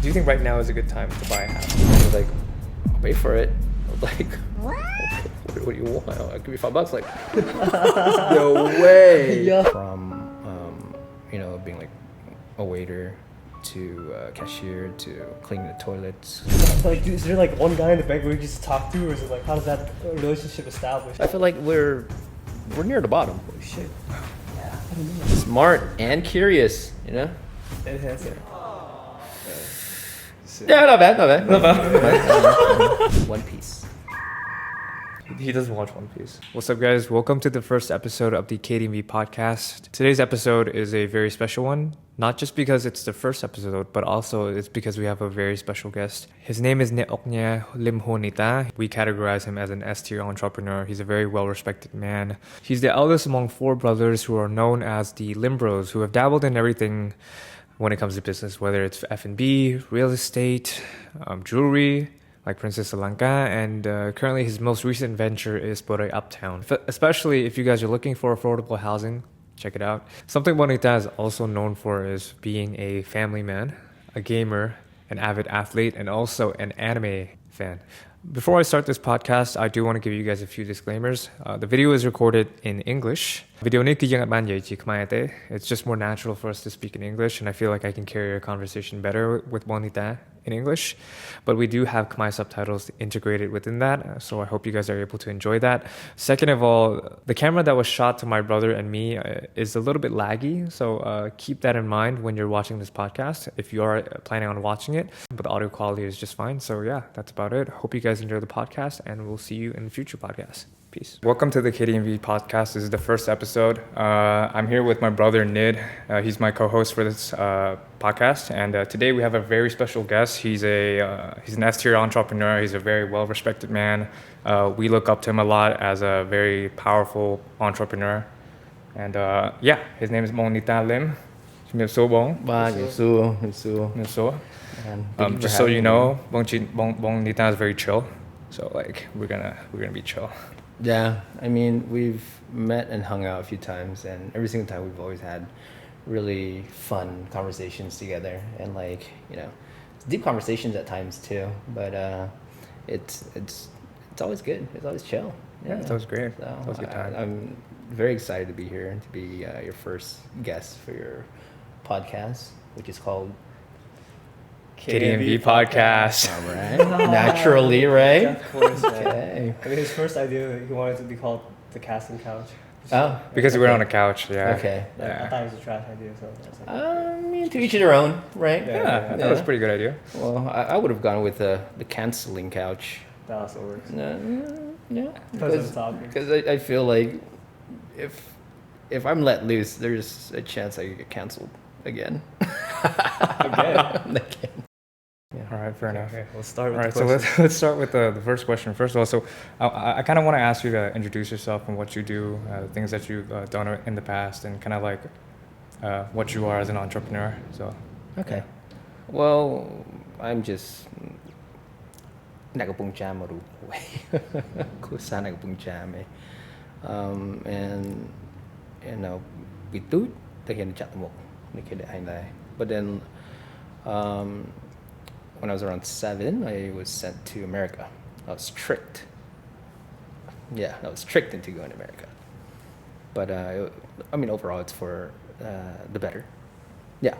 you think right now is a good time to buy a house? I was like, I'll pay for it. I was like, what do you want? I'll give you $5. Like, no way. Yeah. From being like a waiter to cashier to cleaning the toilets. Like, is there like one guy in the bank where you just talk to, or is it like how does that relationship establish? I feel like we're near the bottom. Oh shit. Yeah. Smart and curious, you know? Enhancing. Yeah, not bad. One Piece. He doesn't watch One Piece. What's up, guys? Welcome to the first episode of the KDMV podcast. Today's episode is a very special one, not just because it's the first episode, but also it's because we have a very special guest. His name is Neak Oknha Lim Hournita. We categorize him as an S-tier entrepreneur. He's a very well-respected man. He's the eldest among four brothers who are known as the Lim Bros, who have dabbled in everything when it comes to business, whether it's F&B, real estate, jewelry, like Princess Lanka, and currently his most recent venture is Borey Uptown. Especially if you guys are looking for affordable housing, check it out. Something Bong Ta is also known for is being a family man, a gamer, an avid athlete, and also an anime fan. Before I start this podcast, I do want to give you guys a few disclaimers. The video is recorded in English. Video ni kijang at manjay chi Khmer te. It's just more natural for us to speak in English, and I feel like I can carry a conversation better with Bong Ta in English. But we do have Khmer subtitles integrated within that, so I hope you guys are able to enjoy that. Second of all, the camera that was shot to my brother and me is a little bit laggy, so keep that in mind when you're watching this podcast, if you are planning on watching it. But the audio quality is just fine, so yeah, that's about it. Hope you guys enjoy the podcast, and we'll see you in the future podcasts. Peace. Welcome to the KDMV podcast. This is the first episode. I'm here with my brother Nid. He's my co-host for this podcast, and today we have a very special guest. He's an S-tier entrepreneur. He's a very well-respected man. We look up to him a lot as a very powerful entrepreneur. And his name is Bong Ta Lim. Just so you know, Bong Ta is very chill. So like we're gonna be chill. Yeah, I mean, we've met and hung out a few times, and every single time we've always had really fun conversations together, and like, you know, deep conversations at times too. But it's always good. It's always chill. Yeah, it's always great. So it's always a good time. I'm very excited to be here and to be your first guest for your podcast, which is called KDMV podcast. All right. Naturally, right? Yeah, of course. Okay. I mean, his first idea, he wanted it to be called the casting couch. Oh, Because we were on a couch, yeah. okay. I thought it was a trash idea, so I was like, I mean, to each their own, right? Yeah, I thought it was a pretty good idea. Well, I would have gone with the canceling couch. that also works. Yeah. Depends on the topic. Because I feel like if I'm let loose, there's a chance I could get canceled again. Again. All right, fair enough. Okay, we'll start with All right, the so question. let's start with the first question. First of all, so I kind of want to ask you to introduce yourself and what you do, things that you've done in the past, and kind of like what you are as an entrepreneur. So. Okay. Well, I'm just nagapung jam maru kusa nagapung jam and you know we do the hen chat mo but then when I was around 7, I was sent to America. I was tricked. Yeah, I was tricked into going to America. But I mean, overall, it's for the better. Yeah.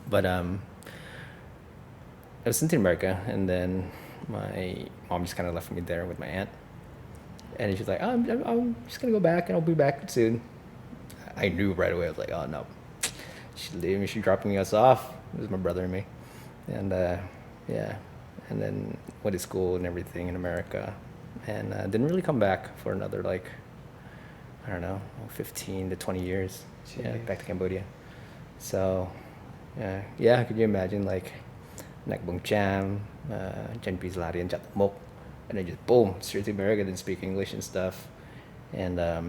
But I was sent to America, and then my mom just kind of left me there with my aunt. And she's like, I'm just going to go back, and I'll be back soon. I knew right away. I was like, oh, no. She's leaving me. She's dropping us off. It was my brother and me. And and then went to school and everything in America, and didn't really come back for another, like, I don't know, 15 to 20 years. Yeah, back to Cambodia. So yeah, could you imagine, like, Nakbong Jam, Jen Lari and Chat Mok, and then just boom, straight to America, didn't speak English and stuff, and I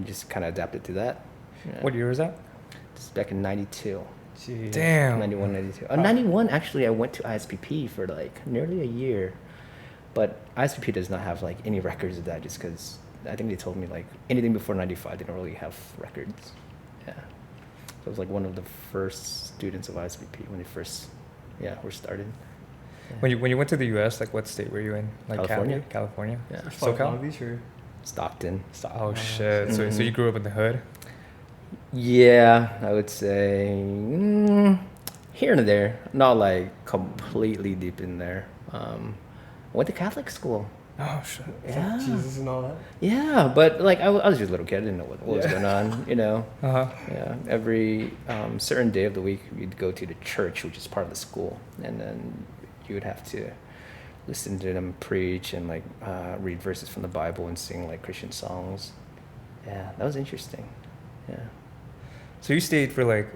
just kind of adapted to that. Yeah. What year was that? This is back in 92. Jeez. Damn. 91, 92. 91, actually, I went to ISPP for like nearly a year. But ISPP does not have like any records of that, just because I think they told me like anything before 95, they don't really have records. Yeah. I was like one of the first students of ISBP when they first, were started. When you went to the U.S., like what state were you in? Like California. California. Yeah. Palm SoCal. Beach or Stockton. Oh shit! So you grew up in the hood. Yeah, I would say here and there, not like completely deep in there. I went to Catholic school. Oh shit! Yeah. Jesus and all that. Yeah, but like I was just a little kid. I didn't know what was going on, you know. Uh huh. Yeah, every certain day of the week, we'd go to the church, which is part of the school, and then you would have to listen to them preach and like read verses from the Bible and sing like Christian songs. Yeah, that was interesting. Yeah. So you stayed for like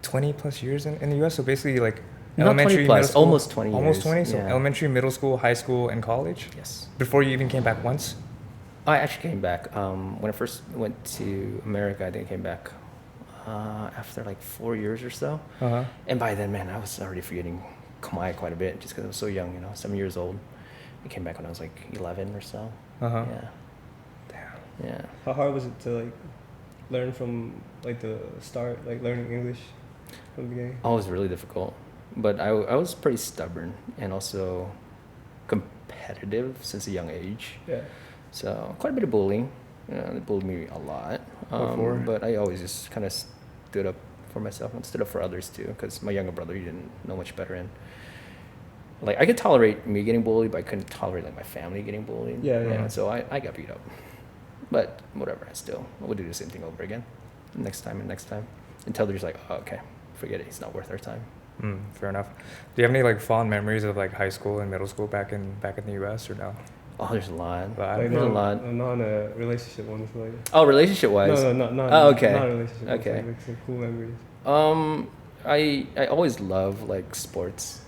20 plus years in the U.S. So basically like Not elementary, 20 plus, middle school, almost 20 almost years. 20. So Yeah. elementary, middle school, high school, and college. Yes. Before you even came back once. I actually came back. When I first went to America, I think I came back after like 4 years or so. Uh huh. And by then, man, I was already forgetting Khmer quite a bit just because I was so young, 7 years old. I came back when I was like 11 or so. Uh huh. Yeah. Damn. Yeah. How hard was it to like learn from like the start, like learning English from the beginning? Oh, it was really difficult. But I was pretty stubborn and also competitive since a young age. Yeah. So quite a bit of bullying. They bullied me a lot. Before? But I always just kind of stood up for myself and stood up for others too, because my younger brother, he didn't know much better. And like I could tolerate me getting bullied, but I couldn't tolerate like my family getting bullied. Yeah. So I got beat up. But whatever, I would do the same thing over again, next time until they're just like, oh, okay, forget it, it's not worth our time. Fair enough. Do you have any like fond memories of like high school and middle school back in the U.S. or no? Oh, there's a lot. Like, Like There's a lot. not on a relationship one. So like, Oh, relationship wise. no, not. Oh, okay. Not a relationship. ones, Okay. Like some cool memories. I always love like sports,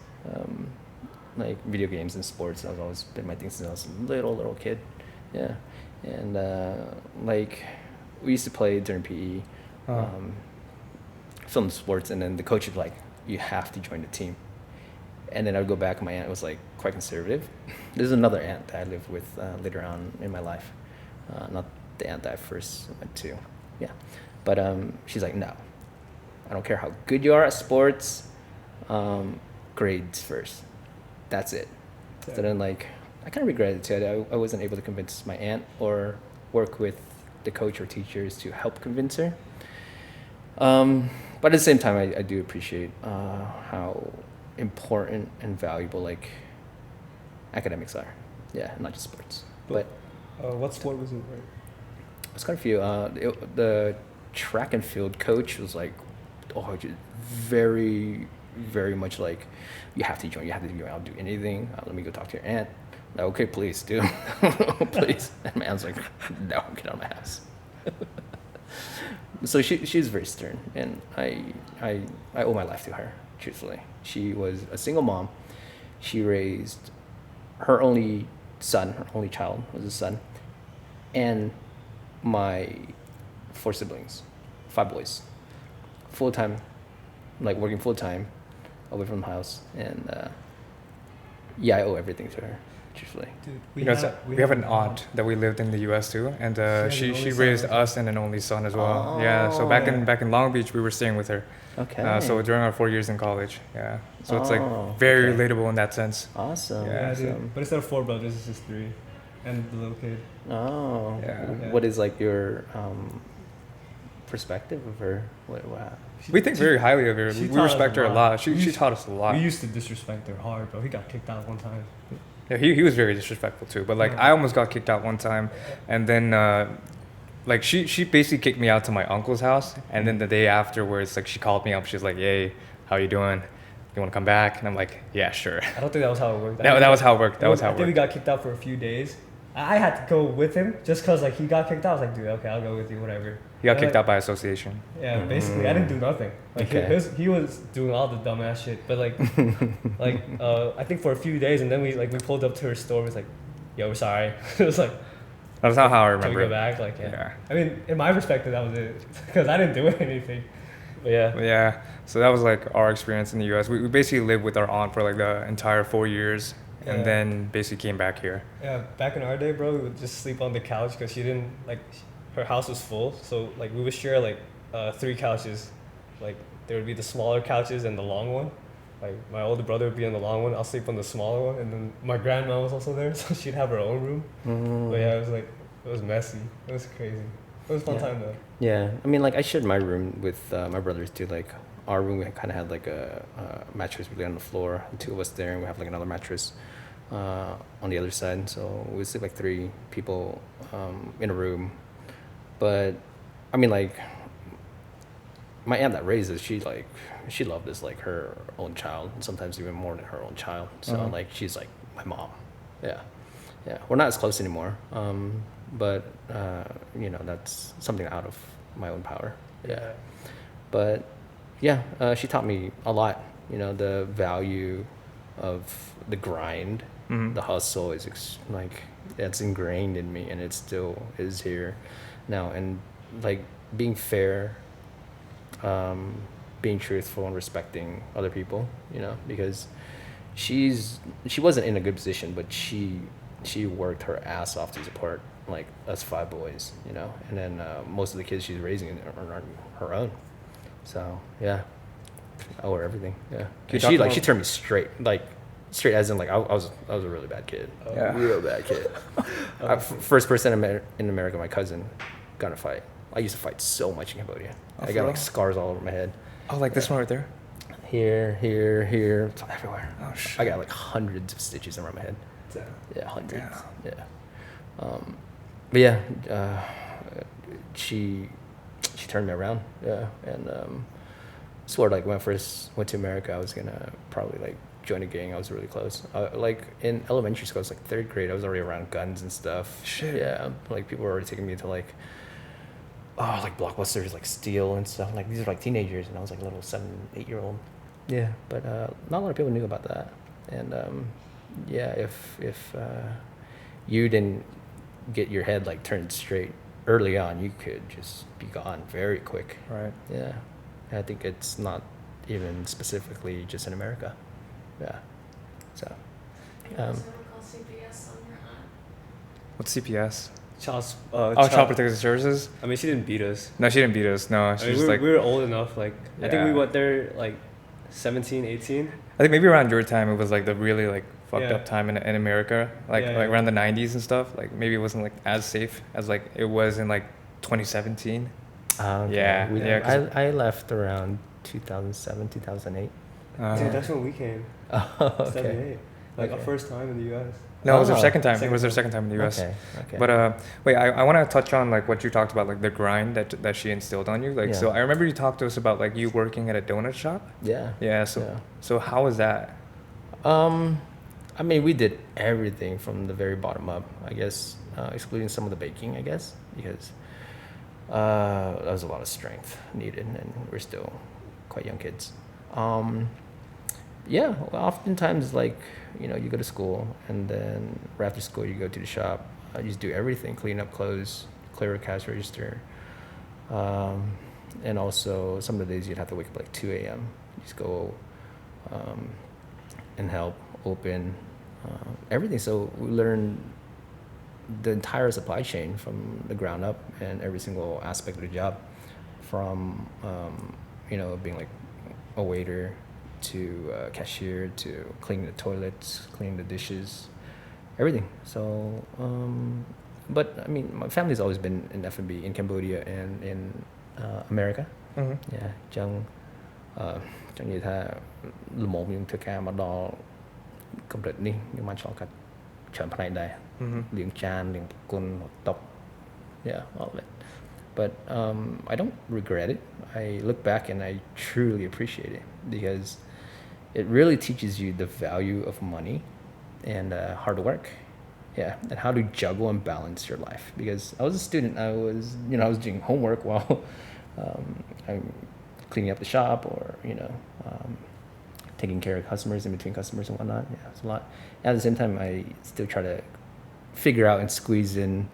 like video games and sports. That's always been my thing since I was a little kid. Yeah, and like we used to play during PE, some sports, and then the coach would be like, you have to join the team. And then I would go back, and my aunt was like quite conservative. There's another aunt that I lived with later on in my life, not the aunt that I first went to. Yeah, but she's like, no, I don't care how good you are at sports, grades first. That's it. Yeah. So then like I kind of regretted it too. I wasn't able to convince my aunt or work with the coach or teachers to help convince her. But at the same time, I do appreciate how important and valuable like academics are. Yeah, not just sports. But What sport was it? Right? it's quite a few. The track and field coach was like, just very, very much like, you have to join. I'll do anything. Let me go talk to your aunt. Like, okay, please do. Please. And my aunt's like, no, get out of my house. So she's very stern, and I owe my life to her, truthfully. She was a single mom. She raised her only son, her only child was a son, and my 4 siblings, 5 boys, full-time, like working full-time, away from the house, and I owe everything to her, truthfully. Dude, we have an aunt that we lived in the U.S. too, and She she had an only raised son. us and an only son as well. Oh. Yeah, so back in Long Beach, we were staying with her. Okay. So during our 4 years in college, yeah. So it's like Oh, very okay. relatable in that sense. Awesome. Yeah, Yeah, dude. Awesome. But instead of 4 brothers, it's just 3, and the little kid. Oh. Yeah. What is like your perspective of her? What We think very highly of her. she We taught us respect a her a lot. lot. She We- taught us a lot. We used to disrespect her hard, bro. He got kicked out one time. Yeah, he was very disrespectful too. But like Yeah. I almost got kicked out one time, and then like she basically kicked me out to my uncle's house, and then the day afterwards, like she called me up. She's like, "Hey, how you doing? You want to come back?" And I'm like, "Yeah, sure." I don't think that was how it worked. That was how it worked. That was how I it think we worked. got kicked out for a few days. I had to go with him just because like he got kicked out. I was like, dude, okay, I'll go with you, whatever. He got And, kicked like, out by association. Yeah, basically, I didn't do nothing. Like Okay. he was doing all the dumbass shit. But like, I think for a few days, and then we pulled up to her store. It was like, yo, we're sorry. It was like, That's not how I can we remember. go it. back? Like, yeah. Yeah. I mean, in my perspective, that was it because I didn't do anything. But yeah. But yeah, so that was like our experience in the U.S. We basically lived with our aunt for like the entire 4 years, and Yeah. then basically came back here. Yeah, back in our day, bro, we would just sleep on the couch because she didn't like her house was full, so like we would share like 3 couches, like there would be the smaller couches and the long one. Like my older brother would be on the long one, I'll sleep on the smaller one, and then my grandma was also there, so she'd have her own room. But yeah, it was messy. It was crazy. It was a fun time though. Yeah, I mean, like I shared my room with my brothers too. Like our room, we kind of had like a mattress really on the floor. The two of us there, and we have like another mattress on the other side. So we sleep like 3 people in a room. But I mean, like my aunt that raised us, she loved us like her own child, and sometimes even more than her own child. So like she's like my mom. Yeah. We're not as close anymore. But you know, that's something out of my own power. Yeah. But yeah, she taught me a lot. You know, the value of the grind, the hustle is like that's ingrained in me, and it still is here now. And like being fair, being truthful, and respecting other people. You know, because she wasn't in a good position, but she worked her ass off to support like us 5 boys, you know, and then most of the kids she's raising are her own. So yeah, I owe her everything. Yeah, she turned me straight as in like I was a really bad kid. Real bad kid. First person in America, my cousin, got in a fight. I used to fight so much in Cambodia. I got like scars all over my head. Oh, like this one right there? Here, it's everywhere. Oh shit! I got like hundreds of stitches around my head. Yeah, hundreds. Yeah. But yeah, she turned me around. Yeah, and swore like when I first went to America, I was gonna probably like join a gang. I was really close. Like in elementary school, I was like 3rd grade. I was already around guns and stuff. Shit. Yeah, like people were already taking me to like Blockbusters, like Steel and stuff. Like these are like teenagers, and I was like a little 7-8-year-old. Yeah, but not a lot of people knew about that. And yeah, if you didn't get your head like turned straight early on, you could just be gone very quick. Right. Yeah. I think it's not even specifically just in America. Yeah. So. CPS on your aunt. What's CPS? Child Protective Services. I mean, she didn't beat us. No, she didn't beat us. No, she was like we were old enough. Like I think we Yeah. went there like 17, 18. I think maybe around your time it was like the really like fucked Yeah. up time in America, like around the 90s and stuff. Like maybe it wasn't like as safe as like it was in like 2017. Okay. Yeah, I left around 2007, 2008. Dude, that's when we came. Oh, okay. 78. Like our Okay. first time in the U.S. No, it was her second time. Second It was her time. second time in the U.S. Okay. But wait, I want to touch on like what you talked about, like the grind that she instilled on you. Like, Yeah. so I remember you talked to us about like you working at a donut shop. Yeah. Yeah. So how was that? I mean, we did everything from the very bottom up, I guess, excluding some of the baking, I guess, because there was a lot of strength needed, and we're still quite young kids. Yeah, well, oftentimes, like, you know, you go to school, and then right after school, you go to the shop. You just do everything, clean up clothes, clear a cash register. And also, some of the days you'd have to wake up like 2 a.m. Just go and help open everything. So we learned the entire supply chain from the ground up, and every single aspect of the job, from you know, being like a waiter to cashier to cleaning the toilets, cleaning the dishes, everything. So but I mean, my family's always been in F&B in Cambodia and in America. Yeah, chẳng như tha một những thực ca mà đó công việc đi nhưng mà cho cả chọnផ្នែកដែរ liếng chan, liếng kun, top. Yeah, all of it. But I don't regret it. I look back and I truly appreciate it because it really teaches you the value of money and hard work. Yeah, and how to juggle and balance your life. Because I was a student, I was doing homework while I'm cleaning up the shop, or taking care of customers, in between customers and whatnot. Yeah, it's a lot. And at the same time, I still try to figure out and squeeze in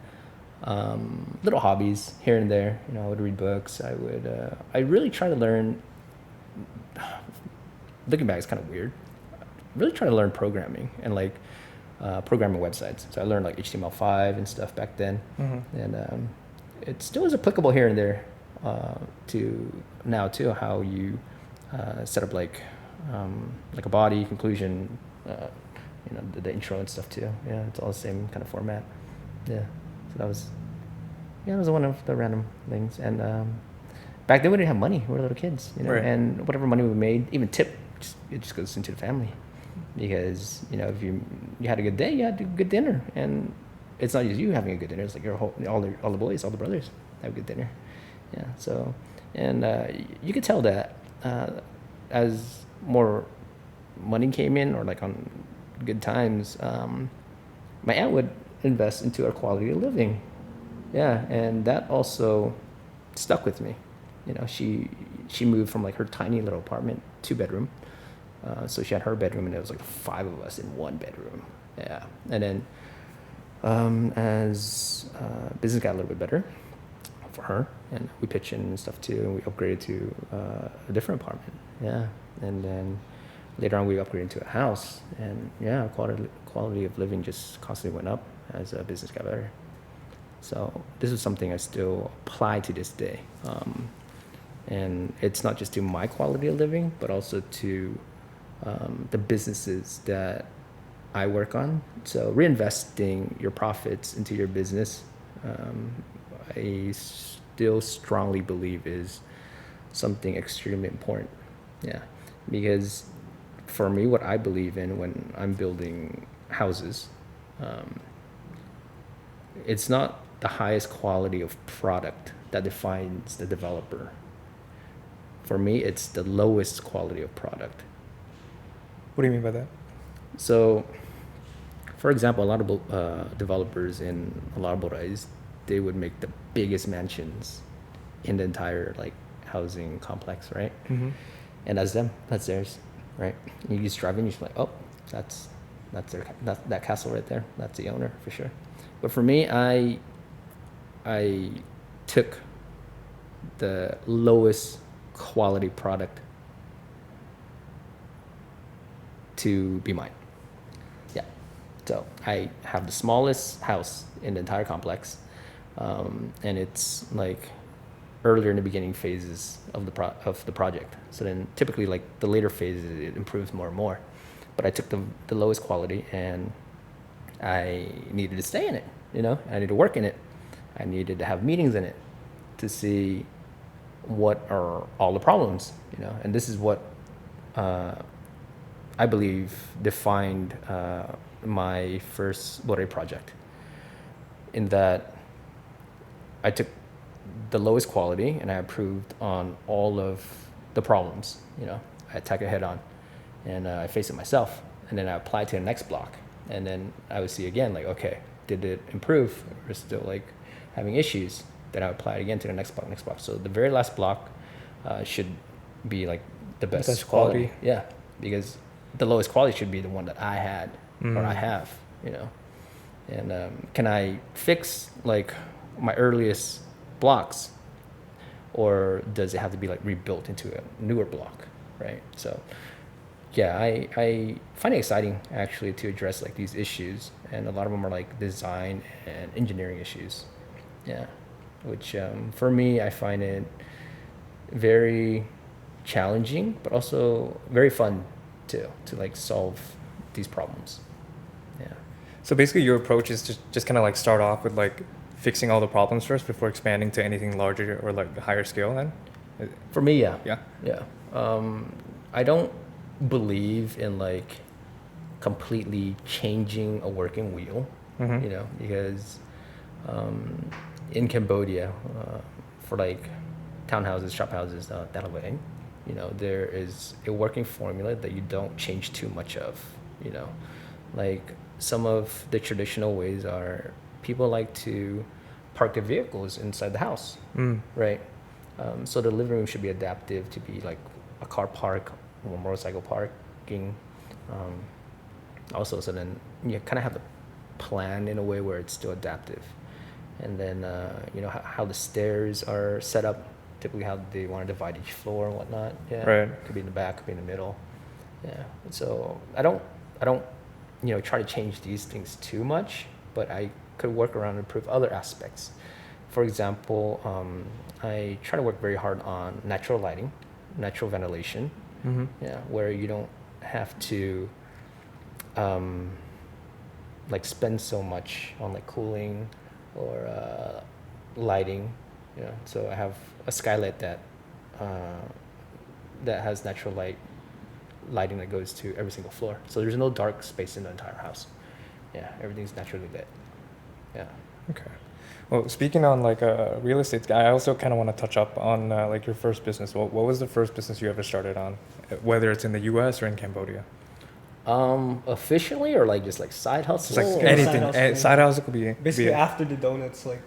little hobbies here and there. I would read books. I really try to learn. Looking back, it's kind of weird. Really try to learn programming and programming websites. So I learned like HTML5 and stuff back then, and it still is applicable here and there. to now too how you set up like a body conclusion, the intro and stuff too. Yeah, it's all the same kind of format. Yeah, so that was one of the random things. And back then we didn't have money. We were little kids, Right. and whatever money we made, even tip, it just goes into the family, because if you had a good day, you had a good dinner, and it's not just you having a good dinner. It's like your whole all the boys, all the brothers have a good dinner. Yeah. So, and you could tell that as more money came in, or like on good times, my aunt would invest into our quality of living. Yeah, and that also stuck with me. She moved from like her tiny little apartment, 2-bedroom. So she had her bedroom, and it was like 5 of us in 1 bedroom. Yeah, and then as business got a little bit better for her, and we pitched in and stuff too, and we upgraded to a different apartment. Yeah, and then later on we upgraded to a house, and yeah, quality of living just constantly went up as business got better. So this is something I still apply to this day, and it's not just to my quality of living, but also to the businesses that I work on. So reinvesting your profits into your business, I still strongly believe is something extremely important. Yeah, because for me, what I believe in when I'm building houses, it's not the highest quality of product that defines the developer. For me, it's the lowest quality of product. What do you mean by that? So, for example, a lot of developers in a lot of boreys, they would make the biggest mansions in the entire like housing complex, right? Mm-hmm. And that's them, that's theirs, right? And you just drive in, you're just like, oh, that's that castle right there. That's the owner for sure. But for me, I took the lowest quality product to be mine. Yeah. So I have the smallest house in the entire complex, and it's like earlier in the beginning phases of the project. So then typically like the later phases, it improves more and more. But I took the lowest quality, and I needed to stay in it. I needed to work in it. I needed to have meetings in it to see what are all the problems. And this is what I believe defined my first borey project, in that I took the lowest quality and I improved on all of the problems. I attack it head on, and I face it myself, and then I apply to the next block, and then I would see again, like, okay, did it improve? We're still like having issues. Then I would apply it again to the next block. So the very last block should be like the best quality. Yeah, because the lowest quality should be the one that I had or I have. And can I fix like my earliest blocks, or does it have to be like rebuilt into a newer block, right? So yeah, I find it exciting actually to address like these issues, and a lot of them are like design and engineering issues. Yeah, which for me, I find it very challenging, but also very fun too, to like solve these problems. Yeah. So basically your approach is to just kind of like start off with like fixing all the problems first before expanding to anything larger or like higher scale then? For me, yeah. Yeah. Yeah. I don't believe in like completely changing a working wheel, because in Cambodia, for like townhouses, shop houses, that way, there is a working formula that you don't change too much of. Like some of the traditional ways are people like to park their vehicles inside the house, right? So the living room should be adaptive to be like a car park or motorcycle parking. Also, so then you kind of have to plan in a way where it's still adaptive. And then, how the stairs are set up, typically how they want to divide each floor and whatnot. Yeah. Right. Could be in the back, could be in the middle. Yeah. So I don't, try to change these things too much, but I could work around and improve other aspects. for example, I try to work very hard on natural lighting, natural ventilation. Mm-hmm. Yeah, where you don't have to like spend so much on like cooling or lighting. Yeah, so I have a skylight that that has natural lighting that goes to every single floor. So there's no dark space in the entire house. Yeah, everything's naturally lit. Yeah. Okay. Well, speaking on like a real estate guy, I also kind of want to touch up on like your first business. What was the first business you ever started on, whether it's in the U.S. or in Cambodia? Officially or like just like side hustle? It's like or- anything. Side hustle could be Basically, after the donuts, like,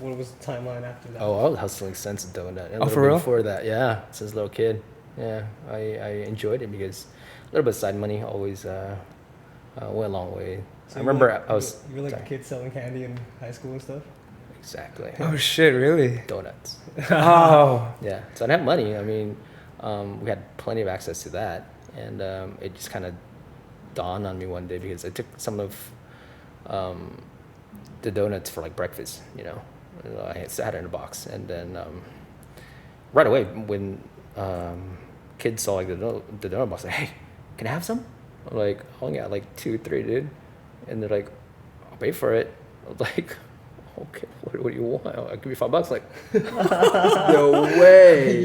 what was the timeline after that? Oh, I was hustling since donut. A little for bit real? Before that, yeah, since a little kid. Yeah, I enjoyed it because a little bit of side money always went a long way. So I you were remember like, I was You were like sorry. a kid selling candy in high school and stuff? Exactly Oh shit! Really? donuts. Oh. Yeah, so I didn't have money. I mean, we had plenty of access to that, and it just kind of dawned on me one day because I took some of the donuts for like breakfast. You know, I had it in a box, and then right away when kids saw like the donut box, like, hey, can I have some? I'm like, I only got like 2, 3, dude, and they're like, I'll pay for it. I was like, okay, what do you want? I'll give you $5. Like, no way,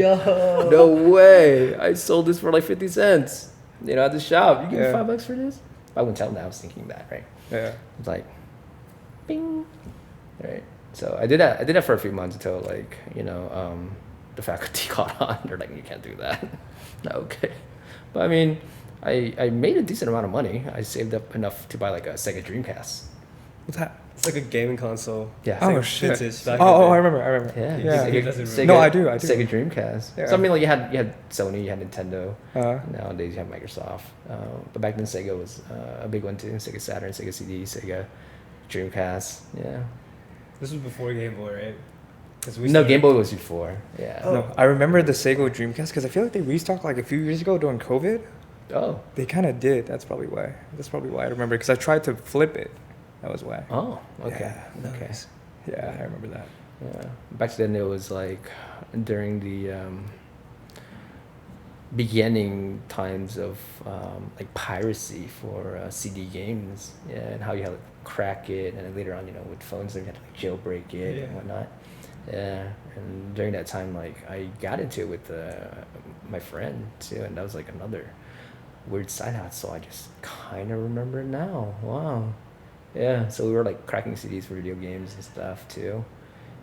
no way. I sold this for like 50 cents. You know, at the shop, you give me $5 for this? I wouldn't tell them that. I was thinking that, right? Yeah. It's like, bing, right? So I did that for a few months until like, you know, the faculty caught on. They're like, you can't do that. Okay, but I mean, I made a decent amount of money. I saved up enough to buy like a Sega Dreamcast. What's that? It's like a gaming console. Yeah. Oh like shit! vintage back in the Oh, day. I remember. Yeah. Yeah. He doesn't Sega, really- No, I do. Sega Dreamcast. Yeah. So I mean, like you had Sony, you had Nintendo. Uh, Nowadays you have Microsoft. But back then Sega was a big one too. Sega Saturn, Sega CD, Sega Dreamcast. Yeah. This was before Game Boy, right? 'Cause No, Game Boy was before. Yeah. Oh. No, I remember the Sega Dreamcast because I feel like they restocked like a few years ago during COVID. Oh. They kind of did. That's probably why. I remember because I tried to flip it. That was why. Oh. Okay. Yeah, Okay. nice. Yeah, I remember that. Yeah. Back then it was like during the beginning times of like piracy for CD games. Yeah, and how you had to crack it, and then later on, you know, with phones, you had to like jailbreak it and whatnot. Yeah, and during that time, like I got into it with my friend too, and that was like another weird side hustle. I just kind of remember it now. Wow. Yeah, so we were like cracking CDs for video games and stuff too,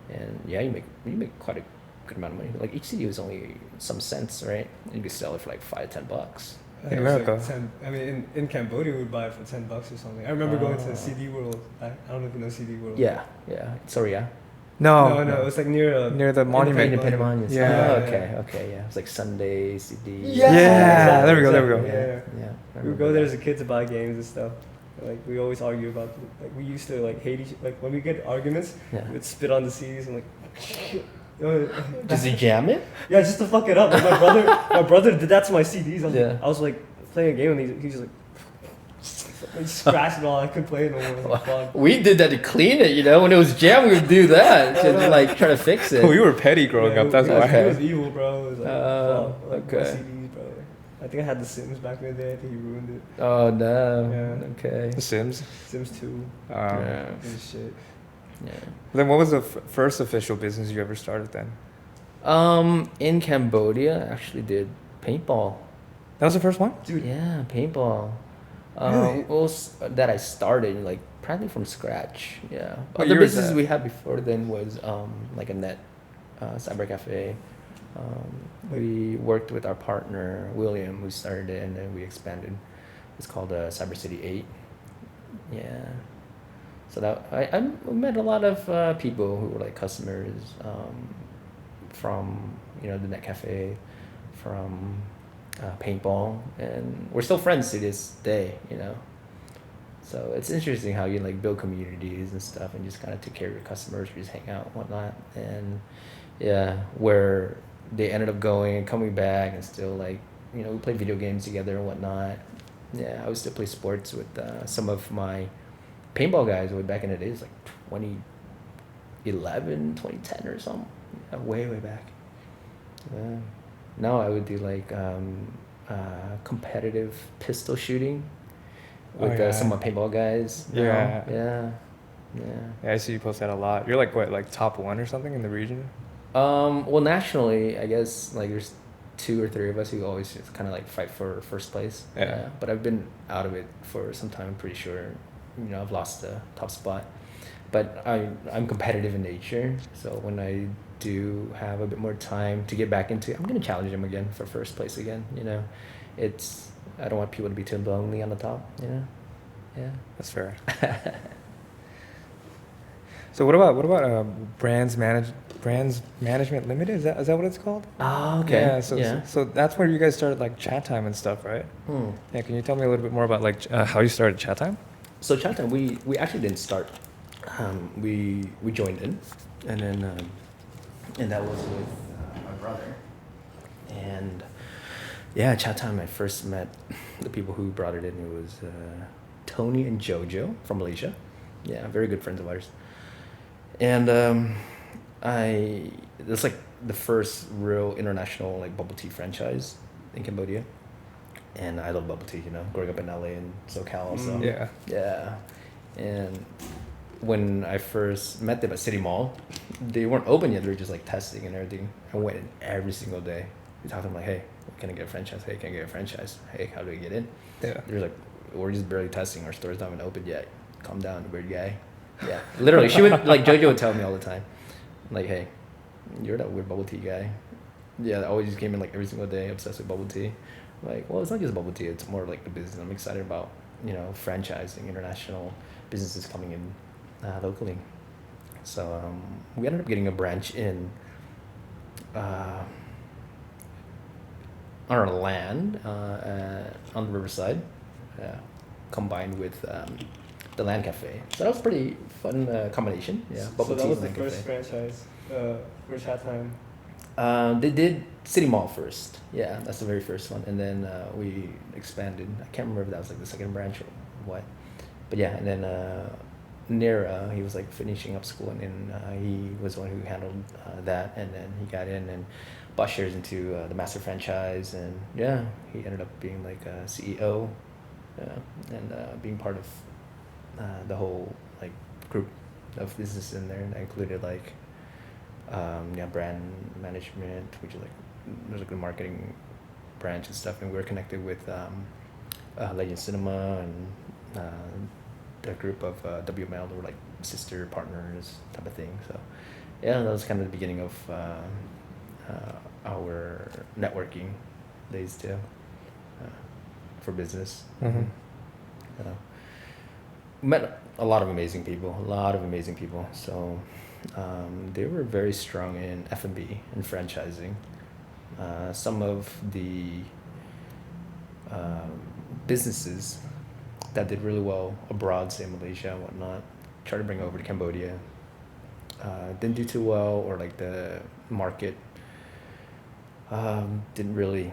and yeah, you make quite a good amount of money. Like each CD was only some cents, right? And you could sell it for like $5-10. I think In it was America. Like 10, I mean, in Cambodia, we'd buy it for $10 or something. I remember going to CD World. I don't know if you know CD World. Yeah. Sorry, yeah. No, No, it was like near the monument. Independent Monuments. Yeah. Oh, okay, yeah. It was like Sunday CD. Yeah, there we go. Yeah. Yeah. I We would remember go there that. as a kid to buy games and stuff. Like we always argue about like we used to like hate each like when we get arguments, Yeah. we'd spit on the CDs and like Does he jam it? yeah, just to fuck it up. Like my brother did that to my CDs. Yeah. I was like playing a game and he just like scratched it all. I couldn't play it no more. It was like, fun. We did that to clean it, you know. When it was jammed, we would do that to like try to fix it. We were petty growing up. That's it was, why. it was evil, bro. It was like, fuck, like my okay. CDs, bro. I think I had The Sims back in the day. I think he ruined it. Oh no. Yeah. Okay. The Sims. Sims 2 Yeah. and shit. Yeah. Then what was the first official business you ever started then? In Cambodia, I actually did paintball. That was the first one? Dude, Yeah, paintball. Really? That I started like practically from scratch. Yeah. What Other year was businesses that? we had before then was like a net cyber cafe. We worked with our partner William, who started it, and then we expanded. It's called Cyber City 8. Yeah. So that I met a lot of people who were like customers from the net cafe, from paintball, and we're still friends to this day. So it's interesting how you like build communities and stuff, and just kind of take care of your customers, or just hang out and whatnot. And yeah, where they ended up going and coming back, and still like we play video games together and whatnot. Yeah, I would still play sports with some of my paintball guys way back in the days, like 2010 or something. Yeah, way back. Yeah. Now I would do like competitive pistol shooting with some of my paintball guys. Yeah. Yeah. I see you post that a lot. You're like what, like top 1 or something in the region? Well, nationally, I guess like there's 2 or 3 of us who always just kind of like fight for first place. Yeah. But I've been out of it for some time. I'm pretty sure, I've lost the top spot. But I'm competitive in nature, so when I do have a bit more time to get back into it, I'm gonna challenge him again for first place again. I don't want people to be too lonely on the top. Yeah. That's fair. So what about brands management limited? Is that what it's called? Oh, okay. Yeah. So that's where you guys started like chat time and stuff, right? Yeah. Can you tell me a little bit more about like how you started chat time? So chat time, we actually didn't start. We joined in, and then and that was with my brother. And yeah, chat time. I first met the people who brought it in. It was Tony and Jojo from Malaysia. Yeah, very good friends of ours. And it's like the first real international like bubble tea franchise in Cambodia. And I love bubble tea, growing up in LA and SoCal also. Yeah. And when I first met them at City Mall, they weren't open yet. They were just like testing and everything. I went in every single day. We talked to them like, hey, can I get a franchise? Hey, can I get a franchise? Hey, how do we get in? Yeah. They're like, we're just barely testing. Our store's not even open yet. Calm down, weird guy. Yeah, literally. She would like Jojo would tell me all the time, like, hey, you're that weird bubble tea guy. Yeah, I always just came in like every single day, obsessed with bubble tea. Like, well, it's not just bubble tea. It's more like the business. I'm excited about franchising, international businesses coming in locally. So we ended up getting a branch in on our land on the riverside, combined with the land cafe. So that was pretty fun combination. Yeah, So that was the land first cafe. franchise for chat time. They did City Mall first. Yeah, that's the very first one, and then we expanded. I can't remember if that was like the second branch or what, but yeah, and then Nira, he was like finishing up school, and then he was the one who handled that, and then he got in and bought shares into the master franchise, and yeah, he ended up being like a CEO, and being part of the whole like group of business in there, and that included like brand management, which is like there's like a marketing branch and stuff, and we were connected with Legend Cinema and a group of WML that were like sister partners type of thing. So yeah, that was kind of the beginning of our networking days too, for business. Mm-hmm. Met a lot of amazing people. So they were very strong in F&B and franchising. Some of the businesses that did really well abroad, say Malaysia and whatnot, tried to bring over to Cambodia. Didn't do too well, or like the market didn't really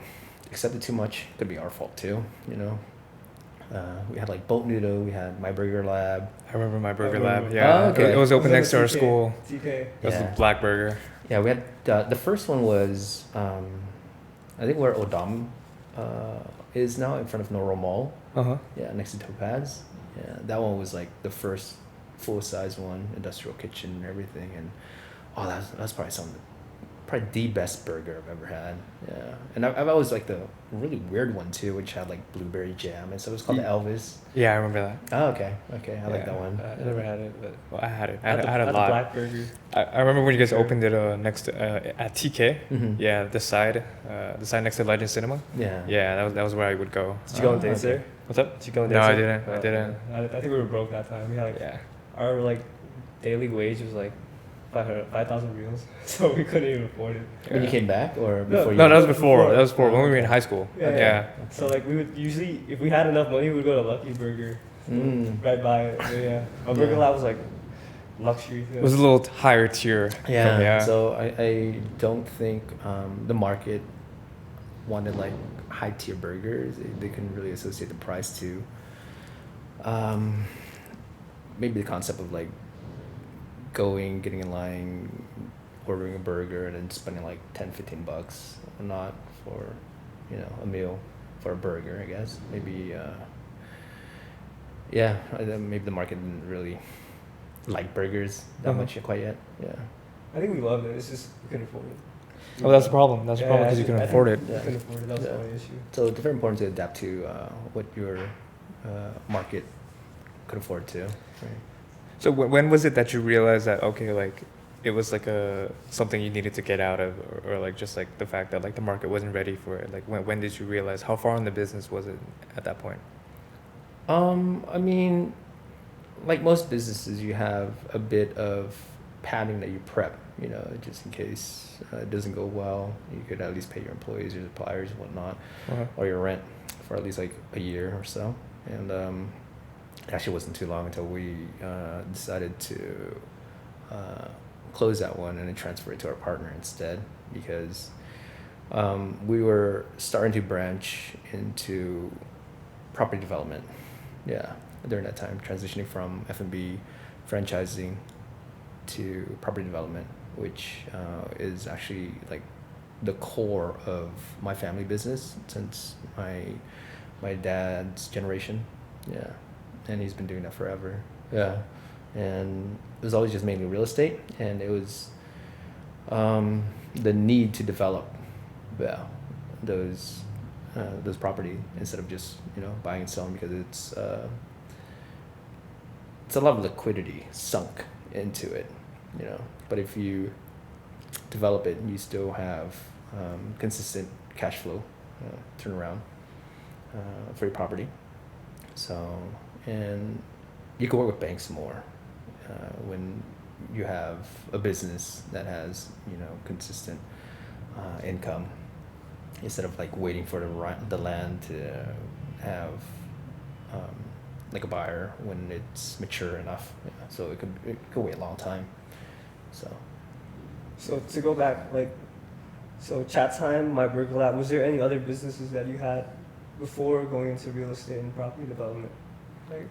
accept it too much. Could be our fault too, we had like Bolt Noodle, we had My Burger Lab. I remember My Burger Lab. Yeah, Oh, okay. It was open It was next to our TK. school. TK. It was Yeah. the Black Burger. Yeah, we had the first one was I think where Odam is now, in front of Noro Mall. Yeah, next to Topaz. Yeah, that one was like the first full size one, industrial kitchen and everything, and that's probably probably the best burger I've ever had. Yeah, and I've always liked the really weird one too, which had like blueberry jam, and so it was called the Elvis. Yeah, I remember that. Oh, okay, I like that one. I never had it, but well, I had it. I the, had a the lot. Black Burger. I remember when you guys Sure. opened it next to, at TK. Mhm. Yeah, the side next to Legend Cinema. Yeah. Yeah, that was where I would go. Did you go on Oh, dates okay. there? What's up? Did you go on No, dates I there? didn't. I didn't. I think we were broke that time. We had like Yeah. our like daily wage was like 5,000 reals, so we couldn't even afford it. When you came back, or before you? No, that was before. Before. That was before when we were in high school. Yeah. So like we would usually, if we had enough money, we would go to Lucky Burger, Mm. right by it. But yeah, our Burger Yeah. Lab was like luxury. It was a little higher tier. Yeah. So I don't think the market wanted like high tier burgers. They couldn't really associate the price to maybe the concept of like getting in line, ordering a burger, and then spending like $10-15 not for, a meal for a burger, I guess. Maybe, maybe the market didn't really like burgers that much quite yet. Yeah. I think we loved it. It's just we couldn't afford it. Oh, that's the problem. That's the problem because you couldn't afford it. We couldn't afford it. That was the only issue. So it's very important to adapt to what your market could afford to. Right? So when was it that you realized that, okay, like it was like something you needed to get out of, or like just like the fact that like the market wasn't ready for it? Like when did you realize, how far in the business was it at that point? I mean, like most businesses, you have a bit of padding that you prep, just in case it doesn't go well. You could at least pay your employees, your suppliers, and whatnot, or your rent for at least like a year or so. And it actually wasn't too long until we decided to close that one and then transfer it to our partner instead, because we were starting to branch into property development. Yeah, during that time, transitioning from F&B franchising to property development, which is actually like the core of my family business since my dad's generation. Yeah, and he's been doing that forever. Yeah, and it was always just mainly real estate, and it was the need to develop those property instead of just buying and selling, because it's a lot of liquidity sunk into it, but if you develop it, you still have consistent cash flow turnaround for your property. So, and you can work with banks more when you have a business that has consistent income, instead of like waiting for the land to have like a buyer when it's mature enough. So it could wait a long time. So to go back, so chat time, my burger lab, was there any other businesses that you had before going into real estate and property development? Like,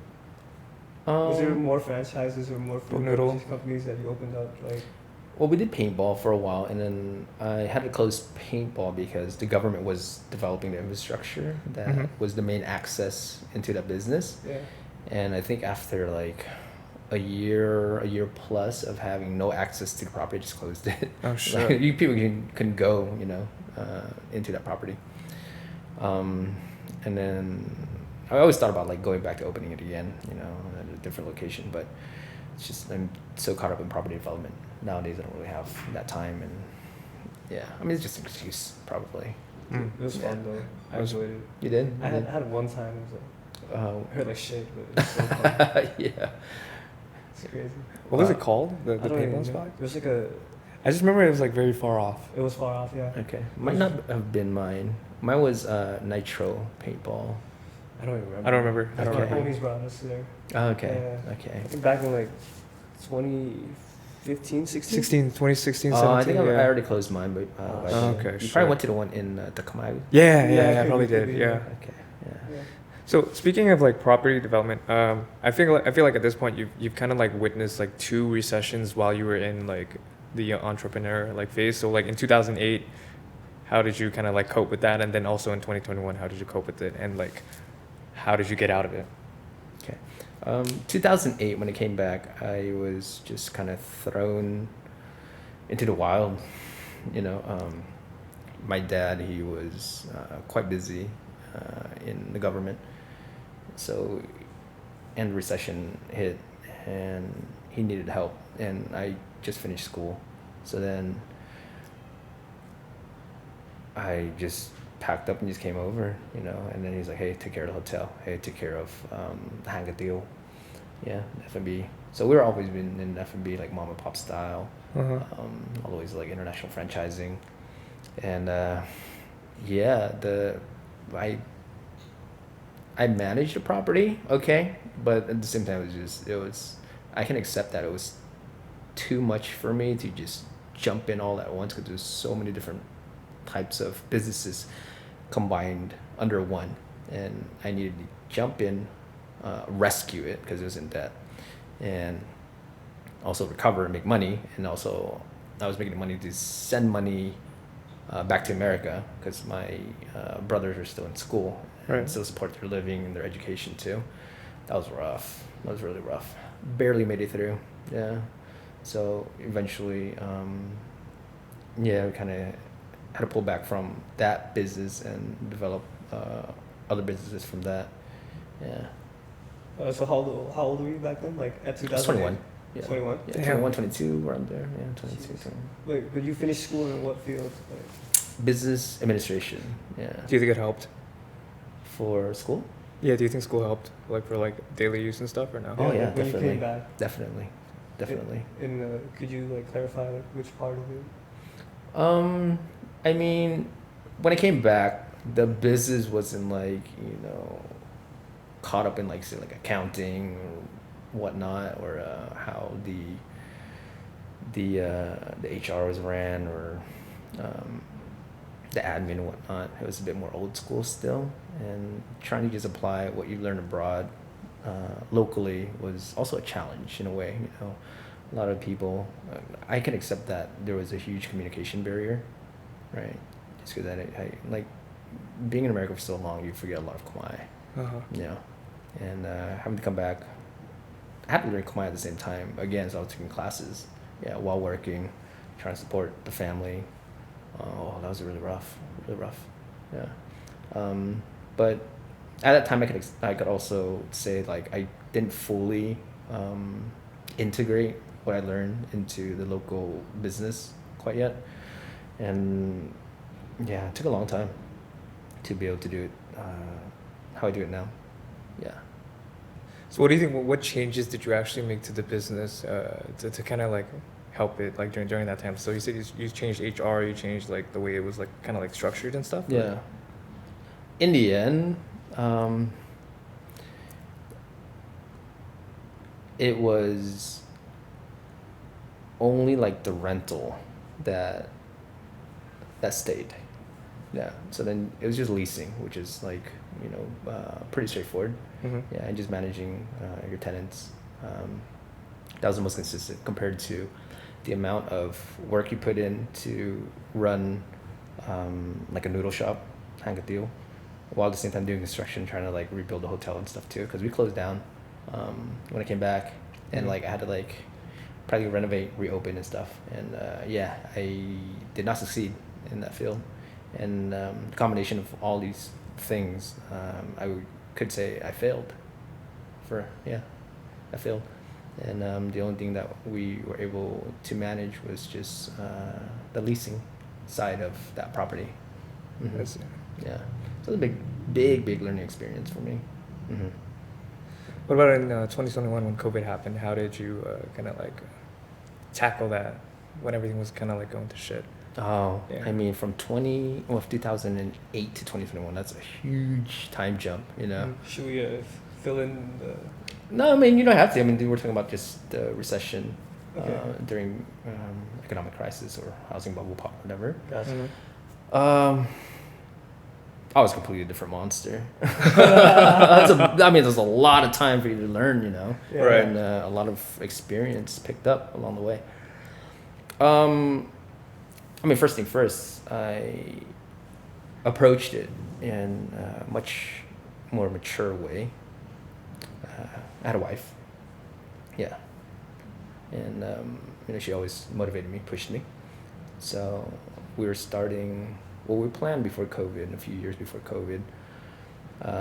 was there more franchises or more food companies that you opened up? Well, we did paintball for a while, and then I had to close paintball because the government was developing the infrastructure that was the main access into that business. Yeah. And I think after like a year plus of having no access to the property, I just closed it. Oh, sure. Like, people couldn't go, into that property. And then I always thought about like going back to opening it again, at a different location, but it's just I'm so caught up in property development nowadays. I don't really have that time, and it's just an excuse probably. It was fun though. I enjoyed it. You did? I had one time. It was I heard like shit, but it was so fun. Yeah. It's crazy. What was it called? The paintball spot? It was I just remember it was like very far off. It was far off, yeah. Okay. Might not have been mine. Mine was nitro paintball. I don't even remember. I don't remember. My homies brought us there. Oh, okay. Yeah. Okay. I think back in like 2015, 16? 2016, 17. I think I already closed mine, but okay. You probably went to the one in Tacoma. Yeah, I probably did. Yeah. Okay. Yeah. So speaking of like property development, I feel like at this point you've kind of like witnessed like 2 recessions while you were in like the entrepreneur like phase. So like in 2008, how did you kind of like cope with that? And then also in 2021, how did you cope with it? And like, how did you get out of it? Okay. 2008, when I came back, I was just kind of thrown into the wild. My dad, he was quite busy in the government. So, and recession hit, and he needed help, and I just finished school. So then I just packed up and just came over, and then he's like, hey, take care of the hotel. Hey, take care of the hanga deal. Yeah, F&B. So we've always been in F&B, like mom and pop style, always like international franchising. And I managed the property, okay, but at the same time, I can accept that it was too much for me to just jump in all at once, because there's so many different types of businesses combined under one, and I needed to jump in, rescue it because it was in debt, and also recover and make money. And also I was making money to send money back to America because my brothers are still in school Right. and still support their living and their education too. That was rough. That was really rough. Barely made it through. Yeah. So eventually, we kind of had to pull back from that business and develop other businesses from that. Yeah. So how old were you back then? Like at 2000? 21. Yeah. 21? Yeah, Damn. 21, 22, around there. Yeah, 22, 21. Wait, but you finished school in what field? Like, Business administration. Yeah. Do you think it helped? For school? Yeah, do you think school helped, like for like daily use and stuff, or no? Oh, yeah, when definitely. you came back. Definitely. And could you like clarify like which part of it? I mean, when I came back, the business wasn't like, caught up in like say like accounting or whatnot, or how the HR was ran, or the admin and whatnot. It was a bit more old school still, and trying to just apply what you learn abroad locally was also a challenge in a way. A lot of people, I can accept that there was a huge communication barrier, right? Just because I like being in America for so long, you forget a lot of Khmer, and having to come back, I had to learn Khmer at the same time again. So I was taking classes, while working, trying to support the family. Oh, that was really rough, yeah. But at that time, I could also say like I didn't fully integrate what I learned into the local business quite yet, and it took a long time to be able to do it how I do it now. Yeah. So what do you think? What changes did you actually make to the business to kind of like help it like during that time? So you said you changed HR, you changed like the way it was like kind of like structured and stuff. Yeah. In the end, it was only like the rental that stayed. Yeah. So then it was just leasing, which is like pretty straightforward. Mm-hmm. Yeah, and just managing your tenants. That was the most consistent compared to the amount of work you put in to run like a noodle shop, hang a deal, while at the same time doing construction, trying to like rebuild the hotel and stuff too. Because we closed down when I came back, and like I had to like probably renovate, reopen and stuff. And I did not succeed in that field. And the combination of all these things, could say I failed. I failed. And the only thing that we were able to manage was just the leasing side of that property. Mm-hmm. I see. Yeah. So it was a big learning experience for me. Mm-hmm. What about in 2021 when COVID happened? How did you kind of like tackle that when everything was kind of like going to shit? Oh, Yeah. I mean, from 2008 to 2021, that's a huge time jump, Should we fill in the? No, I mean, you don't have to. I mean, we're talking about just the recession during economic crisis or housing bubble pop, whatever. Gotcha. Mm-hmm. I was a completely different monster. There's a lot of time for you to learn, Yeah. Right. and a lot of experience picked up along the way. First thing first, I approached it in a much more mature way. I had a wife. Yeah. And, she always motivated me, pushed me. So we were starting, we planned before COVID, a few years before COVID,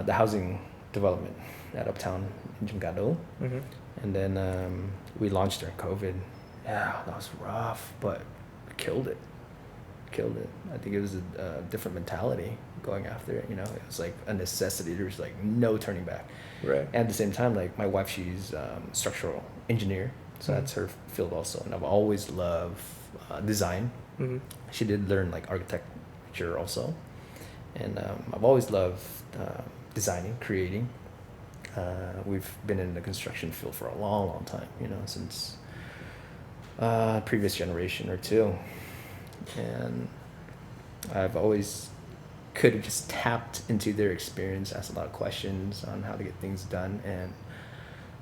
the housing development at Uptown in Jimgado. Mm-hmm. And then we launched during COVID. Yeah, that was rough, but we killed it. I think it was a different mentality going after it. It was like a necessity. There was like no turning back. Right. And at the same time, like my wife, she's structural engineer, so that's her field also. And I've always loved design. Mm-hmm. She did learn like architecture also, and I've always loved designing, creating. We've been in the construction field for a long time, since previous generation or two. And I've always could have just tapped into their experience, asked a lot of questions on how to get things done, and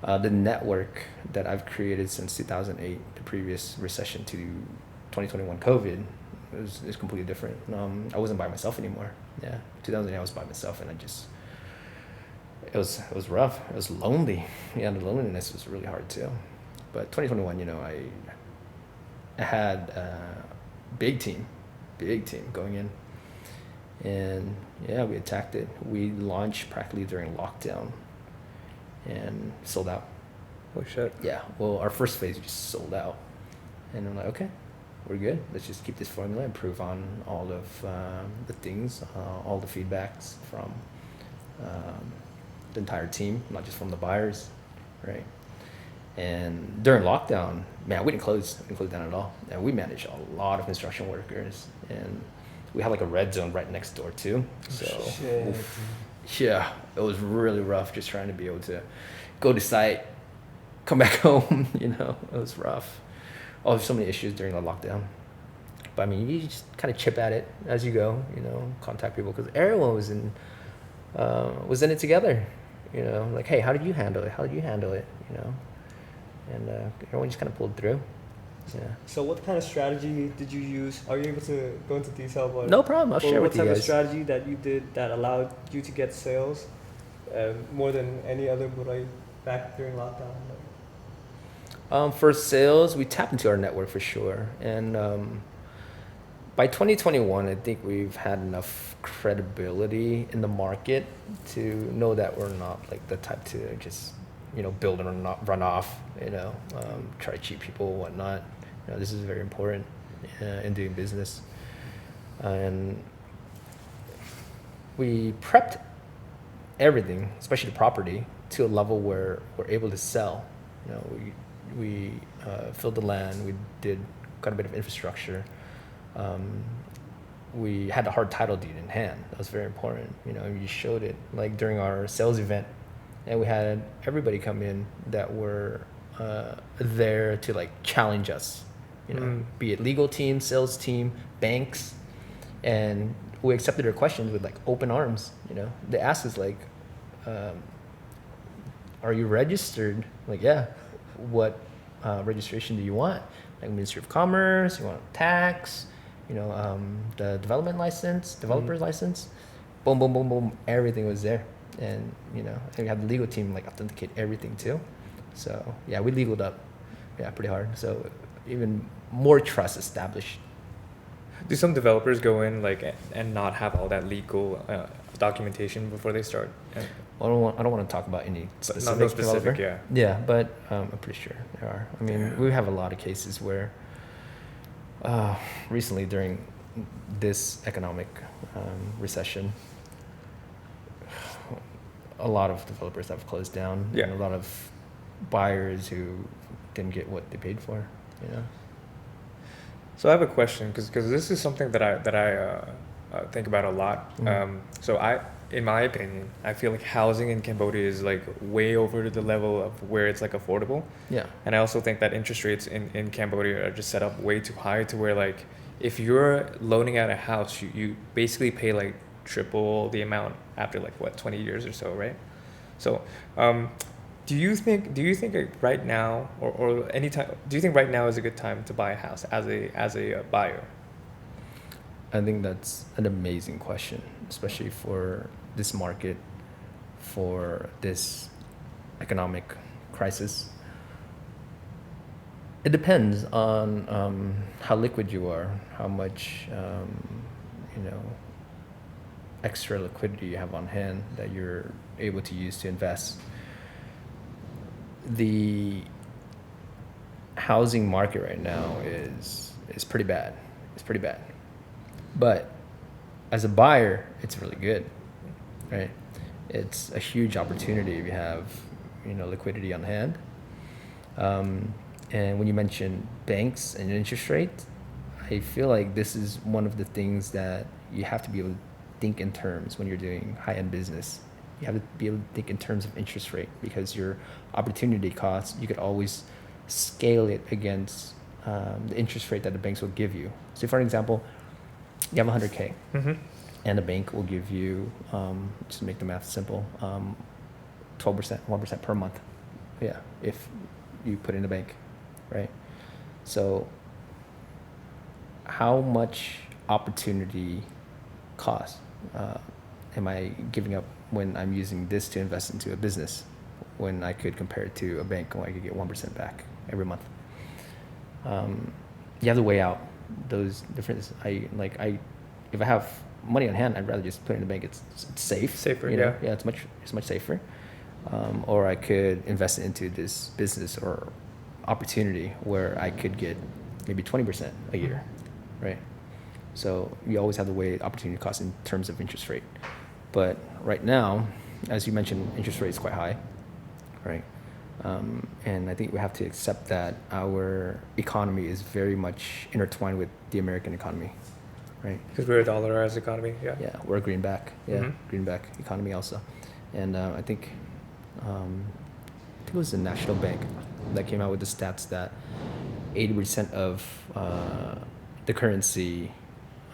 The network that I've created since 2008, the previous recession to 2021 COVID, is completely different. I wasn't by myself anymore. Yeah, 2008 I was by myself, and it was rough. It was lonely. Yeah, the loneliness was really hard too. But 2021, I had a big team going in, and yeah, we attacked it. We launched practically during lockdown, and sold out. Oh shit. Yeah, well, our first phase just sold out, and I'm like, okay, we're good. Let's just keep this formula, improve on all of the things, all the feedbacks from the entire team, not just from the buyers, right? And during lockdown, man, we didn't close down at all. And we managed a lot of construction workers, and we had like a red zone right next door too. So yeah, it was really rough just trying to be able to go to site, come back home, it was rough. Oh, there's so many issues during the lockdown. But I mean, you just kind of chip at it as you go, contact people, because everyone was in it together, like, hey, how did you handle it? And everyone just kind of pulled through. Yeah. So what kind of strategy did you use? Are you able to go into detail about No problem. I'll share with you guys. What type of strategy that you did that allowed you to get sales more than any other borey back during lockdown? For sales, we tapped into our network for sure. And by 2021, I think we've had enough credibility in the market to know that we're not like the type to just build and run off, try to cheat people and whatnot. This is very important in doing business. And we prepped everything, especially the property, to a level where we're able to sell. We filled the land, we did quite a bit of infrastructure. We had the hard title deed in hand. That was very important. We showed it like during our sales event. And we had everybody come in that were there to like challenge us, be it legal team, sales team, banks, and we accepted their questions with like open arms. They asked us like, "Are you registered?" Like, yeah. What registration do you want? Like Ministry of Commerce? You want tax? The development license, developer's license. Boom, boom, boom, boom. Everything was there. And and we had the legal team like authenticate everything too. So yeah, we legaled up, pretty hard. So even more trust established. Do some developers go in like and not have all that legal documentation before they start? I don't want to talk about any specific, no specific developer. Yeah, but I'm pretty sure there are. I mean, we have a lot of cases where recently during this economic recession, a lot of developers have closed down, and a lot of buyers who didn't get what they paid for. So I have a question because this is something that I think about a lot. So in my opinion, I feel like housing in Cambodia is like way over the level of where it's like affordable. Yeah. And I also think that interest rates in Cambodia are just set up way too high to where like if you're loaning out a house, you basically pay like triple the amount after like 20 years or so, right? So do you think like right now or any time, do you think right now is a good time to buy a house as a buyer? I think that's an amazing question, especially for this market, for this economic crisis. It depends on how liquid you are, how much extra liquidity you have on hand that you're able to use to invest. The housing market right now is pretty bad. It's pretty bad. But as a buyer, it's really good, right? It's a huge opportunity if you have, liquidity on hand. And when you mention banks and interest rate, I feel like this is one of the things that you have to be able to think in terms when you're doing high-end business. You have to be able to think in terms of interest rate because your opportunity cost, you could always scale it against the interest rate that the banks will give you. So for example, you have 100K and the bank will give you, just to make the math simple, 12%, 1% per month. Yeah, if you put in a bank, right? So how much opportunity cost am I giving up when I'm using this to invest into a business when I could compare it to a bank where I could get 1% back every month? You have to weigh out those differences. If I have money on hand, I'd rather just put it in the bank. It's safe. Safer, you know? yeah. Yeah, it's much safer. Or I could invest it into this business or opportunity where I could get maybe 20% a year, right? So you always have to weigh opportunity cost in terms of interest rate. But right now, as you mentioned, interest rate is quite high, right? And I think we have to accept that our economy is very much intertwined with the American economy, right? Because we're a dollarized economy. Yeah. Yeah, we're a greenback. Yeah, Mhm. greenback economy also. And I think it was the National Bank that came out with the stats that 80% of the currency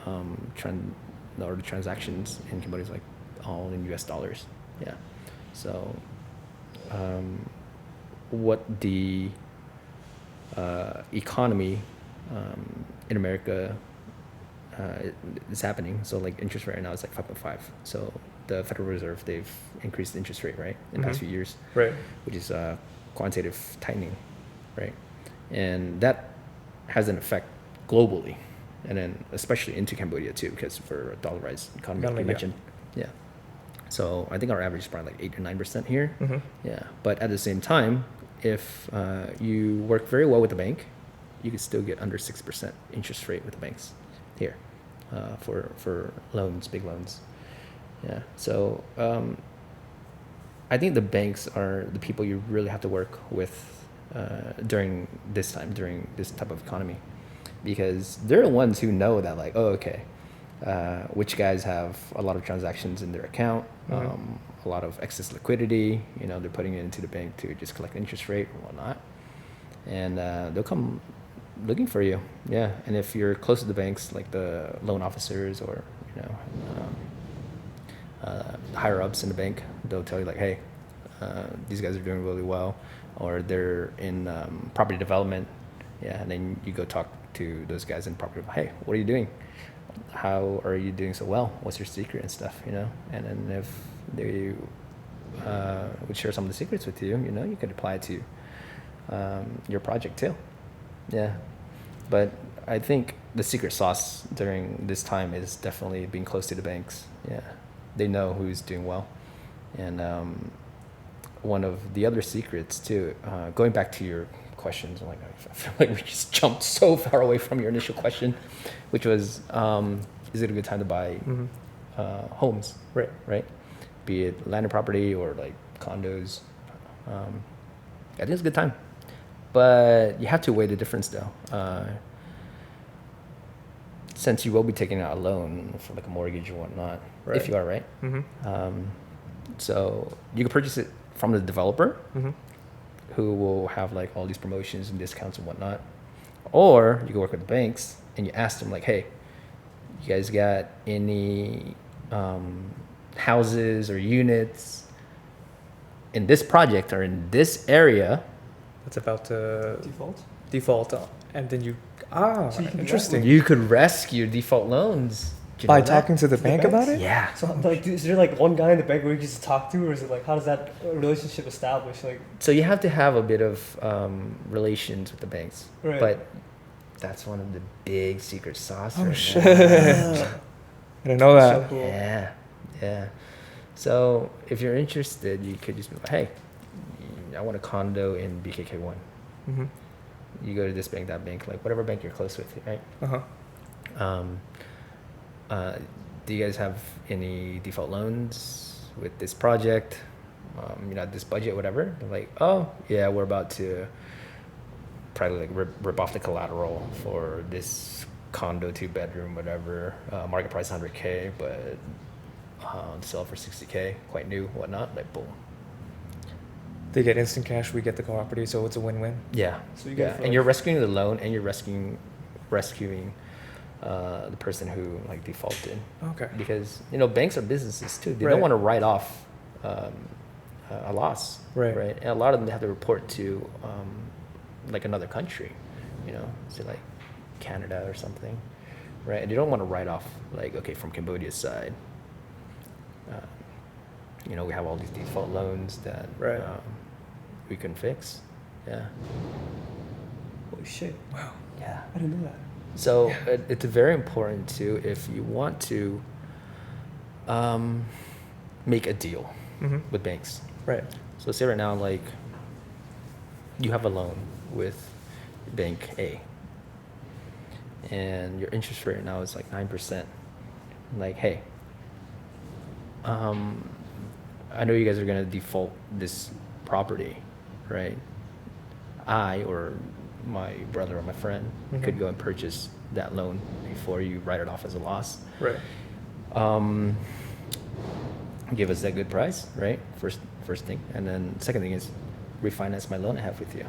or the transactions in Cambodia is like all in US dollars. Yeah. So what the economy in America is happening. So like interest rate right now is like 5.5. So the Federal Reserve, they've increased the interest rate, right, in the past few years, Right. which is quantitative tightening, right? And that has an effect globally, and then especially into Cambodia too, because for a dollarized economy, like you Yeah. mentioned. Yeah. So I think our average is probably like 8 or 9% here. Mm-hmm. Yeah. But at the same time, if you work very well with the bank, you could still get under 6% interest rate with the banks here for loans, big loans. Yeah. So I think the banks are the people you really have to work with during this type of economy, because they're the ones who know that, like, oh, okay, which guys have a lot of transactions in their account, a lot of excess liquidity, they're putting it into the bank to just collect interest rate and whatnot. And they'll come looking for you. Yeah. And if you're close to the banks, like the loan officers or, higher ups in the bank, they'll tell you like, hey, these guys are doing really well, or they're in property development. Yeah. And then you go talk to those guys in property. Hey, what are you doing? How are you doing so well? What's your secret and stuff, And then if they would share some of the secrets with you, you could apply it to your project too. Yeah. But I think the secret sauce during this time is definitely being close to the banks. Yeah. They know who's doing well. And one of the other secrets too, going back to your questions, I feel like we just jumped so far away from your initial question, which was, is it a good time to buy homes? Right? Be it land and property or like condos. I think it's a good time. But you have to weigh the difference though. Since you will be taking out a loan for like a mortgage or whatnot, if you are, right? Mm-hmm. So you can purchase it from the developer, Mm-hmm. who will have like all these promotions and discounts and whatnot. Or you can work with the banks and you ask them like, hey, you guys got any houses or units in this project or in this area That's about to Default. and then you So you can interesting. you could rescue default loans. Do you By know that? talking to the the bank banks? about it? Yeah. So like, is there like one guy in the bank where you can just talk to, or is it like, how does that relationship establish? Like, So you have to have a bit of relations with the banks. Right. But that's one of the big secret sauce. Oh right shit! now. I didn't know that. so cool. Yeah. So if you're interested, you could just be like, hey, I want a condo in BKK1. Mm-hmm. You go to this bank, that bank, like whatever bank you're close with, right? Uh-huh. Do you guys have any default loans with this project? This budget, whatever. They're like, oh yeah, we're about to probably like rip off the collateral for this condo, 2-bedroom, whatever. Market price 100K, but sell for 60K, quite new, whatnot. Like boom. They get instant cash. We get the property, so it's a win-win. Yeah. So you get it for, and like- you're rescuing the loan, and you're rescuing the person who like defaulted. Okay. Because banks are businesses too. They Right. don't want to write off a loss, Right. right? And a lot of them they have to report to like another country, say like Canada or something, right? And you don't want to write off like, okay, from Cambodia's side, we have all these default loans that Right. we can fix. Yeah. Holy shit! Wow. Yeah. I didn't know that. So it's very important too if you want to make a deal Mm-hmm. with banks. Right. So say right now, like you have a loan with bank A, and your interest rate now is like 9%. Like, hey, I know you guys are gonna default this property, right? I or my brother or my friend Mhm. could go and purchase that loan before you write it off as a loss. Right. Give us that good price, right? First thing, and then second thing is refinance my loan I have with you.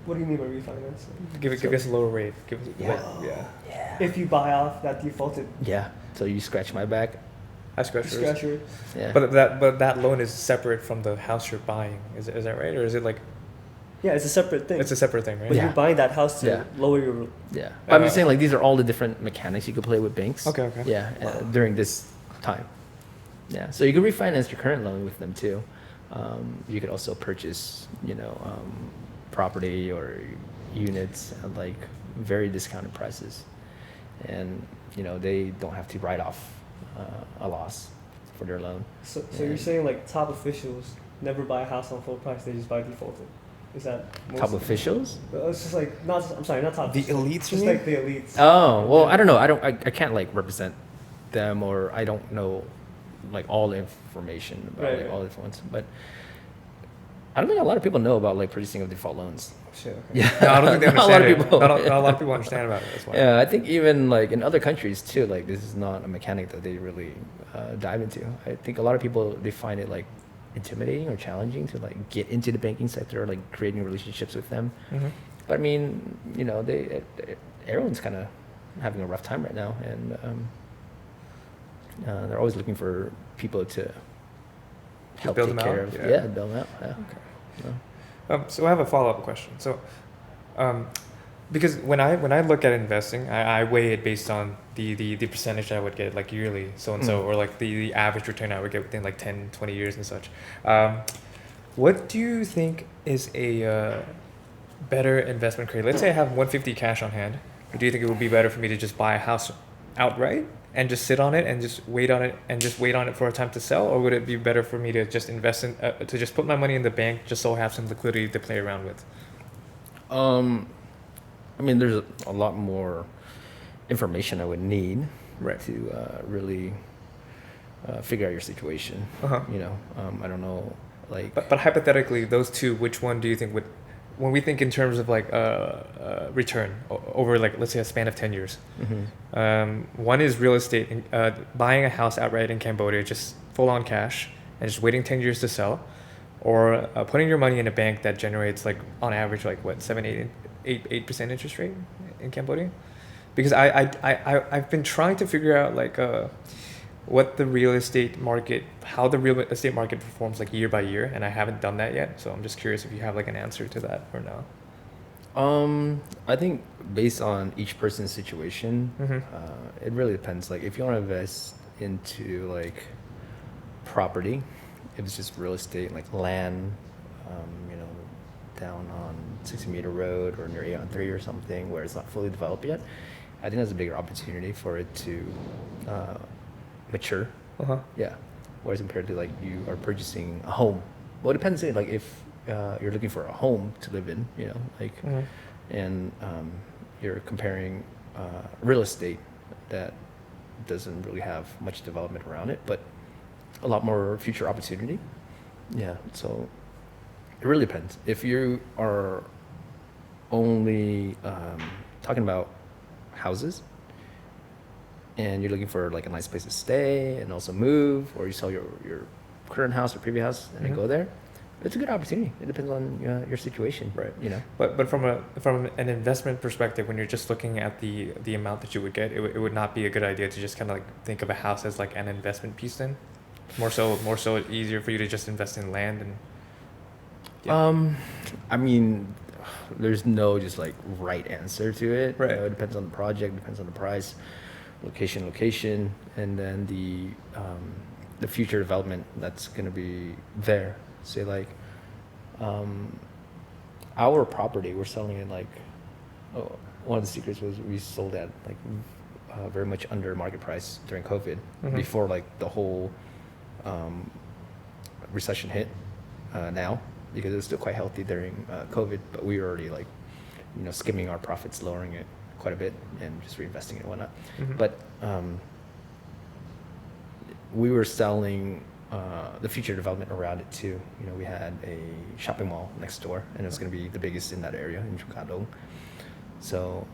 What do you mean by refinance? Give us a lower rate. Give us, Yeah. Yeah. Yeah. If you buy off that defaulted Yeah. So you scratch my back. I scratch yours. scratcher, Yeah. But that loan is separate from the house you're buying. Is that right, or is it like yeah, it's a separate thing. it's a separate thing, right? But Yeah. you're buying that house to Yeah. lower your. Yeah. But I'm just saying, like, these are all the different mechanics you could play with banks. Okay, okay. Yeah. During this time. Yeah. So you could refinance your current loan with them too. You could also purchase, property or units at like very discounted prices, and they don't have to write off a loss for their loan. So you're saying like top officials never buy a house on full price; they just buy defaulted. Is that Top most- officials? It's just like not. I'm sorry, not top. The officials, elites, you Just mean? like the elites. Oh well, I don't know. I can't like represent them, or I don't know like all the information about Right, like right. all the different ones. But I don't think a lot of people know about like purchasing of default loans. Shit. Okay. Yeah. No, I don't think they Not a lot understand of it. people. Not a lot of people understand about it. That's why. Yeah, I think even like in other countries too, like this is not a mechanic that they really dive into. I think a lot of people they find it like intimidating or challenging to like get into the banking sector, like creating relationships with them. Mm-hmm. But I mean, everyone's kind of having a rough time right now, and they're always looking for people to help build take them care out? of. Yeah. Yeah, build them out. Yeah. Okay. Yeah. So I have a follow-up question. So, because when I look at investing, I weigh it based on the percentage I would get like yearly, so and so, or like the average return I would get within like 10, 20 years and such. What do you think is a better investment criteria? Let's say I have 150 cash on hand. Do you think it would be better for me to just buy a house outright and just sit on it and just wait on it for a time to sell, or would it be better for me to just invest in to just put my money in the bank just so I have some liquidity to play around with? I mean, there's a lot more information I would need Right. to really figure out your situation. Uh-huh. I don't know, like. But hypothetically, those two, which one do you think would, when we think in terms of like return over like let's say a span of 10 years, one is real estate, buying a house outright in Cambodia, just full on cash and just waiting 10 years to sell, or putting your money in a bank that generates like on average like what 8% interest rate in Cambodia, because I've been trying to figure out like what the real estate market, how the real estate market performs like year by year, and I haven't done that yet. So I'm just curious if you have like an answer to that or no. I think based on each person's situation, it really depends. Like if you want to invest into like property, if it's just real estate, like land, down on 60-meter road or near 8-on-3 or something where it's not fully developed yet, I think there's a bigger opportunity for it to mature. Yeah. Whereas compared to like you are purchasing a home, well, it depends. Like if you're looking for a home to live in, and you're comparing real estate that doesn't really have much development around it, but a lot more future opportunity. Yeah. So it really depends. If you are only talking about houses, and you're looking for like a nice place to stay and also move, or you sell your current house or previous house and then go there, it's a good opportunity. It depends on your situation, Right. But from an investment perspective, when you're just looking at the amount that you would get, it would not be a good idea to just kind of like think of a house as like an investment piece then. More so easier for you to just invest in land and. I mean, there's no just like right answer to it. Right. You know, it depends on the project, depends on the price, location, and then the future development that's gonna be there. Say like, our property, we're selling it like, one of the secrets was we sold at like very much under market price during COVID, before like the whole recession hit now, because it was still quite healthy during COVID, but we were already like, you know, skimming our profits, lowering it quite a bit and just reinvesting it and whatnot. But we were selling the future development around it too. You know, we had a shopping mall next door, and it was going to be the biggest in that area in Chicago. So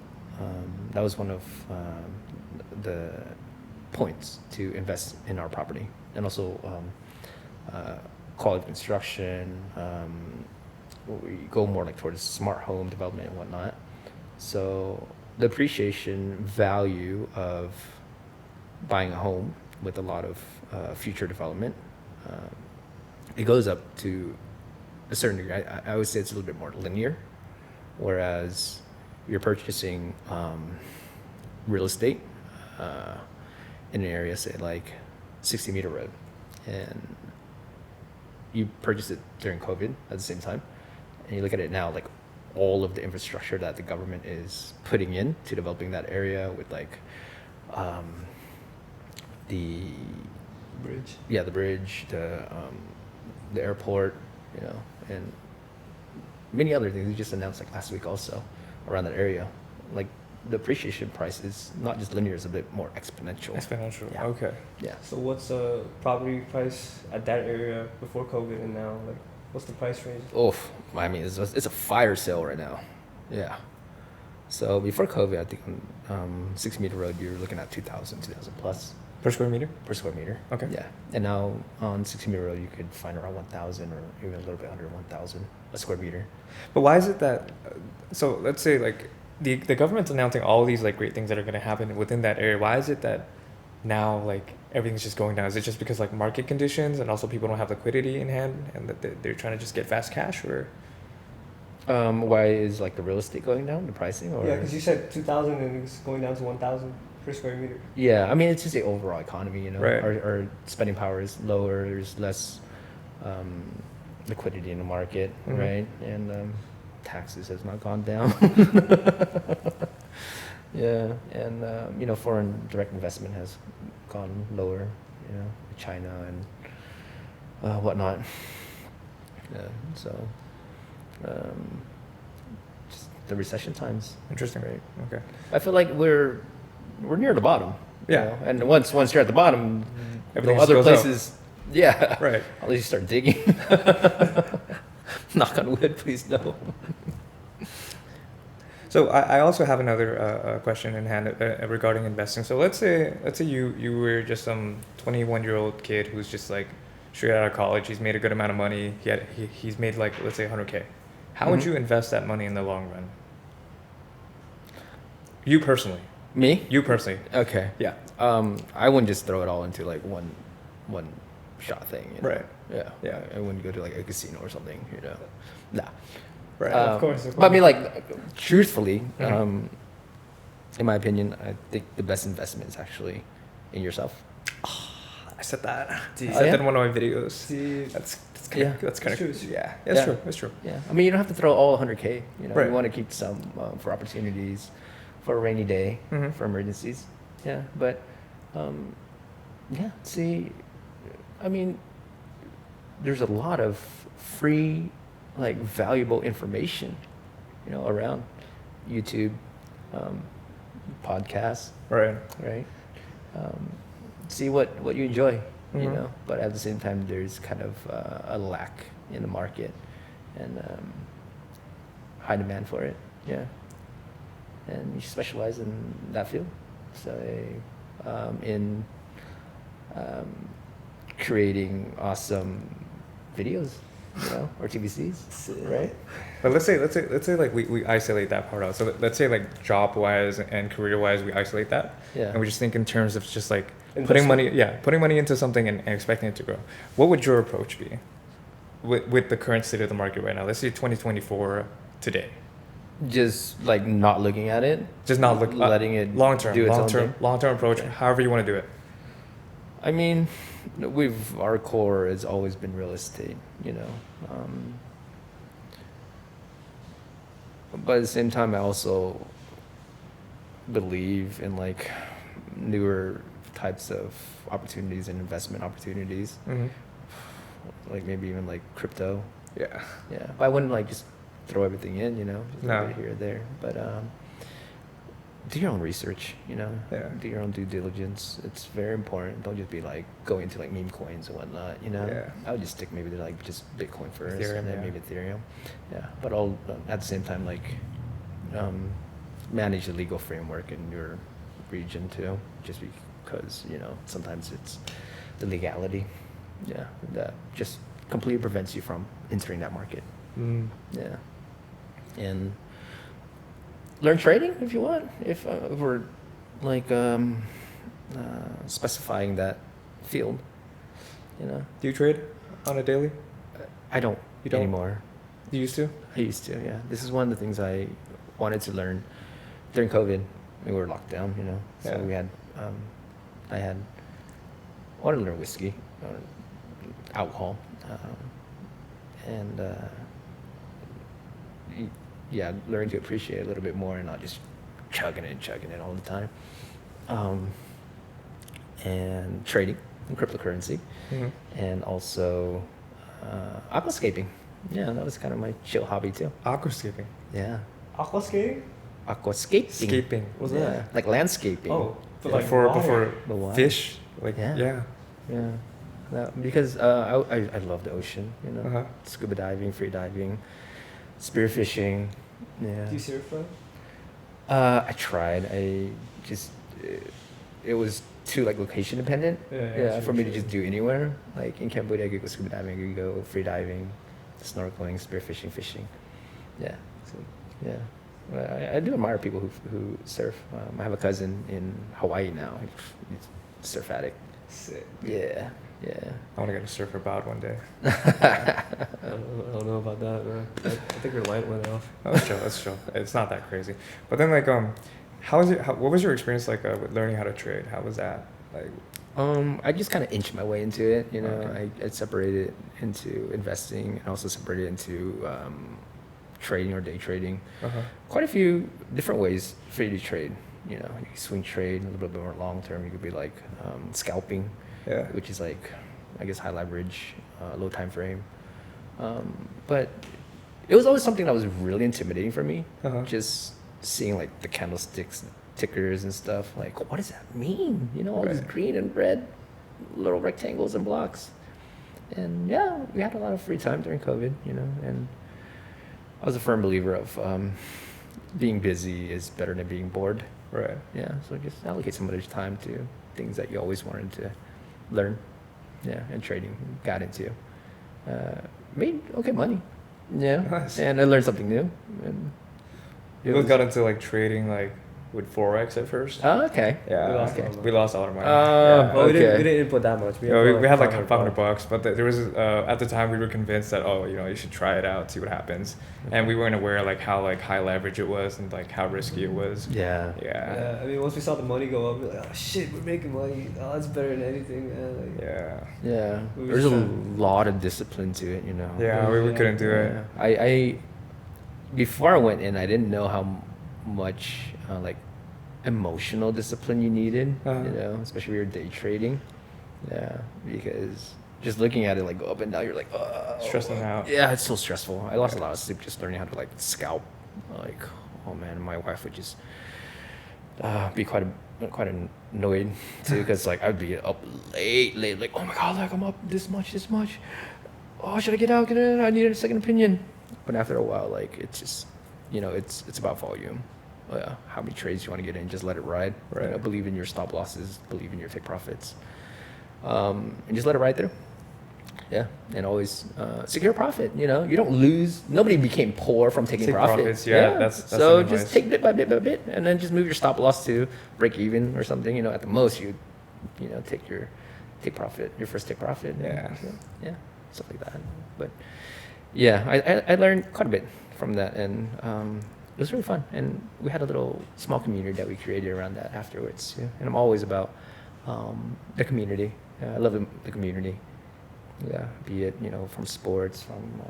that was one of the points to invest in our property, and also quality of construction. We go more like towards smart home development and whatnot. So the appreciation value of buying a home with a lot of future development, it goes up to a certain degree. I would say it's a little bit more linear, whereas you're purchasing real estate in an area, say like 60 Meter Road, and you purchased it during COVID at the same time, and you look at it now, like all of the infrastructure that the government is putting in to developing that area with like the Bridge. Yeah, the bridge, the airport, you know, and many other things. We just announced like last week also around that area. Like the appreciation price is not just linear; it's a bit more exponential. Exponential. Yeah. Okay. Yeah. So what's the property price at that area before COVID and now? Like, what's the price range? Oh, I mean, it's a fire sale right now. Yeah. So before COVID, I think on 6 Meter Road, you were looking at 2,000 plus Per square meter. per square meter. Okay. Yeah. And now on 6 Meter Road, you could find around 1,000 or even a little bit under 1,000 a square meter. But why is it that? So let's say like the government's announcing all these like great things that are going to happen within that area. Why is it that now like everything's just going down? Is it just because like market conditions and also people don't have liquidity in hand and that they're trying to just get fast cash, or? Why is like the real estate going down, the pricing? Or? Yeah, because you said 2,000 and it's going down to 1,000 per square meter. Yeah, I mean, it's just the overall economy, you know. Right. Our spending power is lower. There's less liquidity in the market, right? And taxes has not gone down. Yeah, and you know, foreign direct investment has gone lower, you know, China and whatnot. Yeah, so just the recession times. Interesting. Right. Okay. I feel like we're near the bottom. you Yeah. know, and once you're at the bottom, Everything the just other goes up. places, yeah, Right. At least you start digging. Knock on wood, please no. So I also have another question in hand regarding investing. So let's say you were just some 21-year-old kid who's just like straight out of college. He's made a good amount of money. He's made like, let's say 100K. How would you invest that money in the long run? You personally. Me? You personally. Okay. Yeah. I wouldn't just throw it all into like one shot thing. You know? Right. Yeah. Yeah. I wouldn't go to like a casino or something. You know. Nah. Right. Of course. But I mean, like, truthfully, in my opinion, I think the best investment is actually in yourself. I said that. I Dude. said yeah? that in one of my videos. See, That's Yeah. That's kind It's of true. yeah. Yeah. It's true. It's true. Yeah. I mean, you don't have to throw all 100K. You know, Right. you want to keep some for opportunities, for a rainy day, Mhm. for emergencies. Yeah. But, yeah. See, I mean, there's a lot of free, like, valuable information, you know, around YouTube, podcasts, Right. right? See what you enjoy, you Mhm. know, but at the same time, there's kind of a lack in the market and high demand for it, yeah. And you specialize in that field, so in creating awesome videos, or TBCs, right? But let's say like we isolate that part out. So let's say like job wise and career wise, we isolate that. Yeah. And we just think in terms of just like Investment. putting money into something and expecting it to grow. What would your approach be with the current state of the market right now? Let's say 2024 today. Just like not looking at it, Just not look letting it long term do its own thing. long term approach. Okay. However you want to do it. I mean, our core has always been real estate, but at the same time, I also believe in like newer types of opportunities and investment opportunities, like maybe even like crypto. Yeah. Yeah, but I wouldn't like just throw everything in, just No. right here or there. But do your own research, Yeah. do your own due diligence. It's very important. Don't just be like going into like meme coins and whatnot, Yeah. I would just stick maybe to like just Bitcoin first, Ethereum, and then yeah. maybe Ethereum. Yeah, but I'll at the same time like manage the legal framework in your region too, just because sometimes it's the legality, that just completely prevents you from entering that market. Yeah, and learn trading if you want. If we're like specifying that field, Do you trade on a daily? I don't, You don't? anymore. You used to? I used to. Yeah, this is one of the things I wanted to learn during COVID. We were locked down, so Yeah. we had I wanted to learn whiskey, alcohol, and learning to appreciate it a little bit more and not just chugging it all the time. And trading and cryptocurrency, and also aquascaping. Yeah, that was kind of my chill hobby too. Aquascaping. Yeah, Aqua skating? aquascaping. Scaping. What's Yeah, that? like landscaping. Oh, but Yeah. like Before water. The water. fish. Like Yeah. yeah. Yeah, because I love the ocean. Uh-huh. Scuba diving, free diving, spearfishing. Yeah. Do you surf, bro? I tried. I just it was too like location dependent. Yeah, for me to sure. just do anywhere. Like in Cambodia, I could go scuba diving, I could go free diving, snorkeling, spearfishing, fishing. Yeah. Yeah. Well, I do admire people who surf. I have a cousin in Hawaii now. He's a surf addict. Sick. Yeah. Yeah. I want to get a surfer bod one day. I don't know about that, man. I think your light went off. Oh, that's chill. It's not that crazy. But then like what was your experience like with learning how to trade? How was that? Like I just kind of inched my way into it. Okay. I separated into investing and also separated into trading or day trading. Quite a few different ways for you to trade. You can swing trade, a little bit more long term. You could be like scalping, Yeah. which is like, I guess, high leverage, low time frame. But it was always something that was really intimidating for me. Just seeing like the candlesticks, tickers and stuff. Like, what does that mean? All these Right. green and red little rectangles and blocks. And yeah, we had a lot of free time during COVID, and I was a firm believer of being busy is better than being bored. Right. Yeah, so just allocate some of your time to things that you always wanted to learn. Yeah, and trading got into. Made okay money. Yeah, Nice. and I learned something new. And You both got into like trading like with Forex at first. Oh, okay. Yeah. We lost okay. a lot of We lost a lot of money. Oh, Yeah. Well, we Okay. didn't input that much. We had like $500, but there was at the time we were convinced that you should try it out, see what happens, and we weren't aware like how like high leverage it was and like how risky it was. Yeah. Yeah. Yeah, I mean, once we saw the money go up, we were like, oh shit, we're making money. Oh, that's better than anything, man. Like, Yeah. Yeah. We There's a should- lot of discipline to it, Yeah. We couldn't do it. Yeah. I before I went in, I didn't know how much like emotional discipline you needed, especially when you're day trading. Yeah, because just looking at it like go up and down, you're like, oh, Stressing out. Yeah, it's so stressful. I lost a lot of sleep just learning how to like scalp. Like, oh man, my wife would just be quite annoyed too, because like I'd be up late, like, oh my god, like I'm up this much. Oh, should I get out? I need a second opinion. But after a while, like it's just, it's about volume. How many trades you want to get in, just let it ride. Right. Believe in your stop losses, believe in your take profits, and just let it ride through. Yeah, and always secure profit. You know, you don't lose. Nobody became poor from taking Take profit. profits, yeah, that's so an just advice. take bit by bit by bit, and then just move your stop loss to break even or something. You know, at the most you know, take profit, your first take profit. Yeah. Yeah, stuff like that. But yeah, I learned quite a bit from that, and it was really fun. And we had a little small community that we created around that afterwards. Yeah. And I'm always about the community. I love the community. Yeah, be it, you know, from sports, from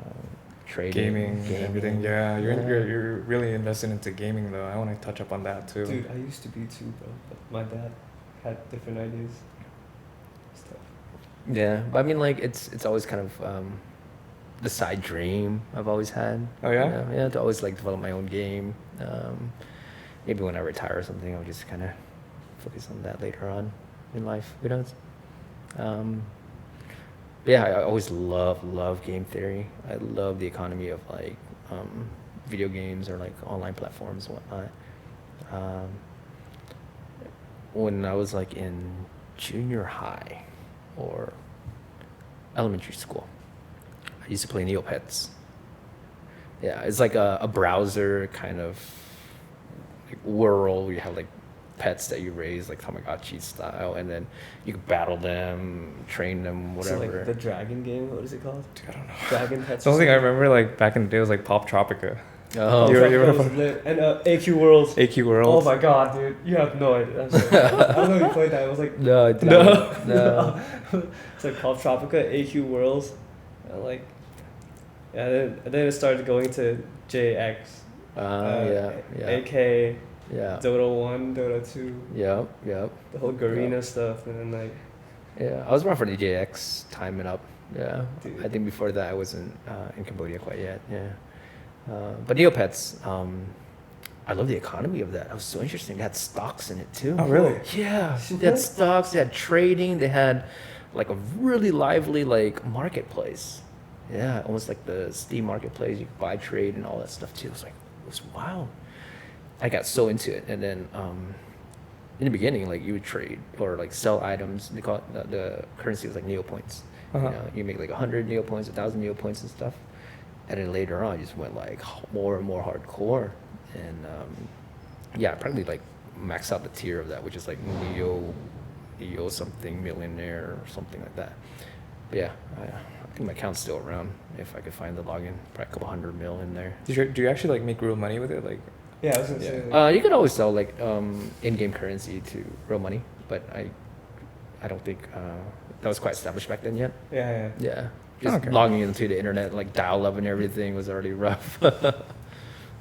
trading, Gaming, and everything. Yeah, you're really invested into gaming though. I want to touch up on that too. Dude, I used to be too, bro. But my dad had different ideas. Stuff. Yeah, but I mean, like, it's always kind of the side dream I've always had. Oh, yeah? You know, yeah, to always like develop my own game. Maybe when I retire or something, I'll just kind of focus on that later on in life. Who knows? But yeah, I always love game theory. I love the economy of like video games or like online platforms and whatnot. When I was like in junior high or elementary school, I used to play Neopets. Yeah, it's like a browser kind of like world where you have like pets that you raise, like Tamagotchi style, and then you can battle them, train them, whatever. So like the dragon game, what is it called? Dude, I don't know. Dragon pets. The only thing I remember like back in the day was like Pop Tropica. Oh, You were- And AQ Worlds. AQ World. Oh my god, dude, you have no idea. I'm sorry. I don't know if you played that. It was like no, I didn't. No. it's like Pop Tropica, AQ Worlds, and like, and then it started going to JX, Yeah. AK, Yeah. Dota 1, Dota 2, Yep. the whole Garena stuff, and then like, Yeah, I was around for the JX time and up. Yeah, Dude. I think before that I wasn't in Cambodia quite yet. Yeah, but Neopets, I love the economy of that. It was so interesting. They had stocks in it too. Oh, really? Yeah, they had stocks. They had trading. They had like a really lively like marketplace. Yeah, almost like the Steam marketplace. You could buy, trade, and all that stuff too. It was like, it was wild. I got so into it, and then in the beginning, like you would trade or like sell items. They call it the currency was like Neopoints. Uh-huh. You know, you make like 100 Neopoints, 1,000 Neopoints and stuff. And then later on, it just went like more and more hardcore, and yeah, probably like max out the tier of that, which is like Neo something millionaire or something like that. But yeah, I think my account's still around. If I could find the login, probably a couple 100 mil in there. Do you actually like make real money with it? Like, yeah, I was gonna say. Like, You could always sell like in-game currency to real money, but I don't think that was quite established back then yet. yeah. Yeah, just Okay. logging into the internet, like dial-up and everything was already rough.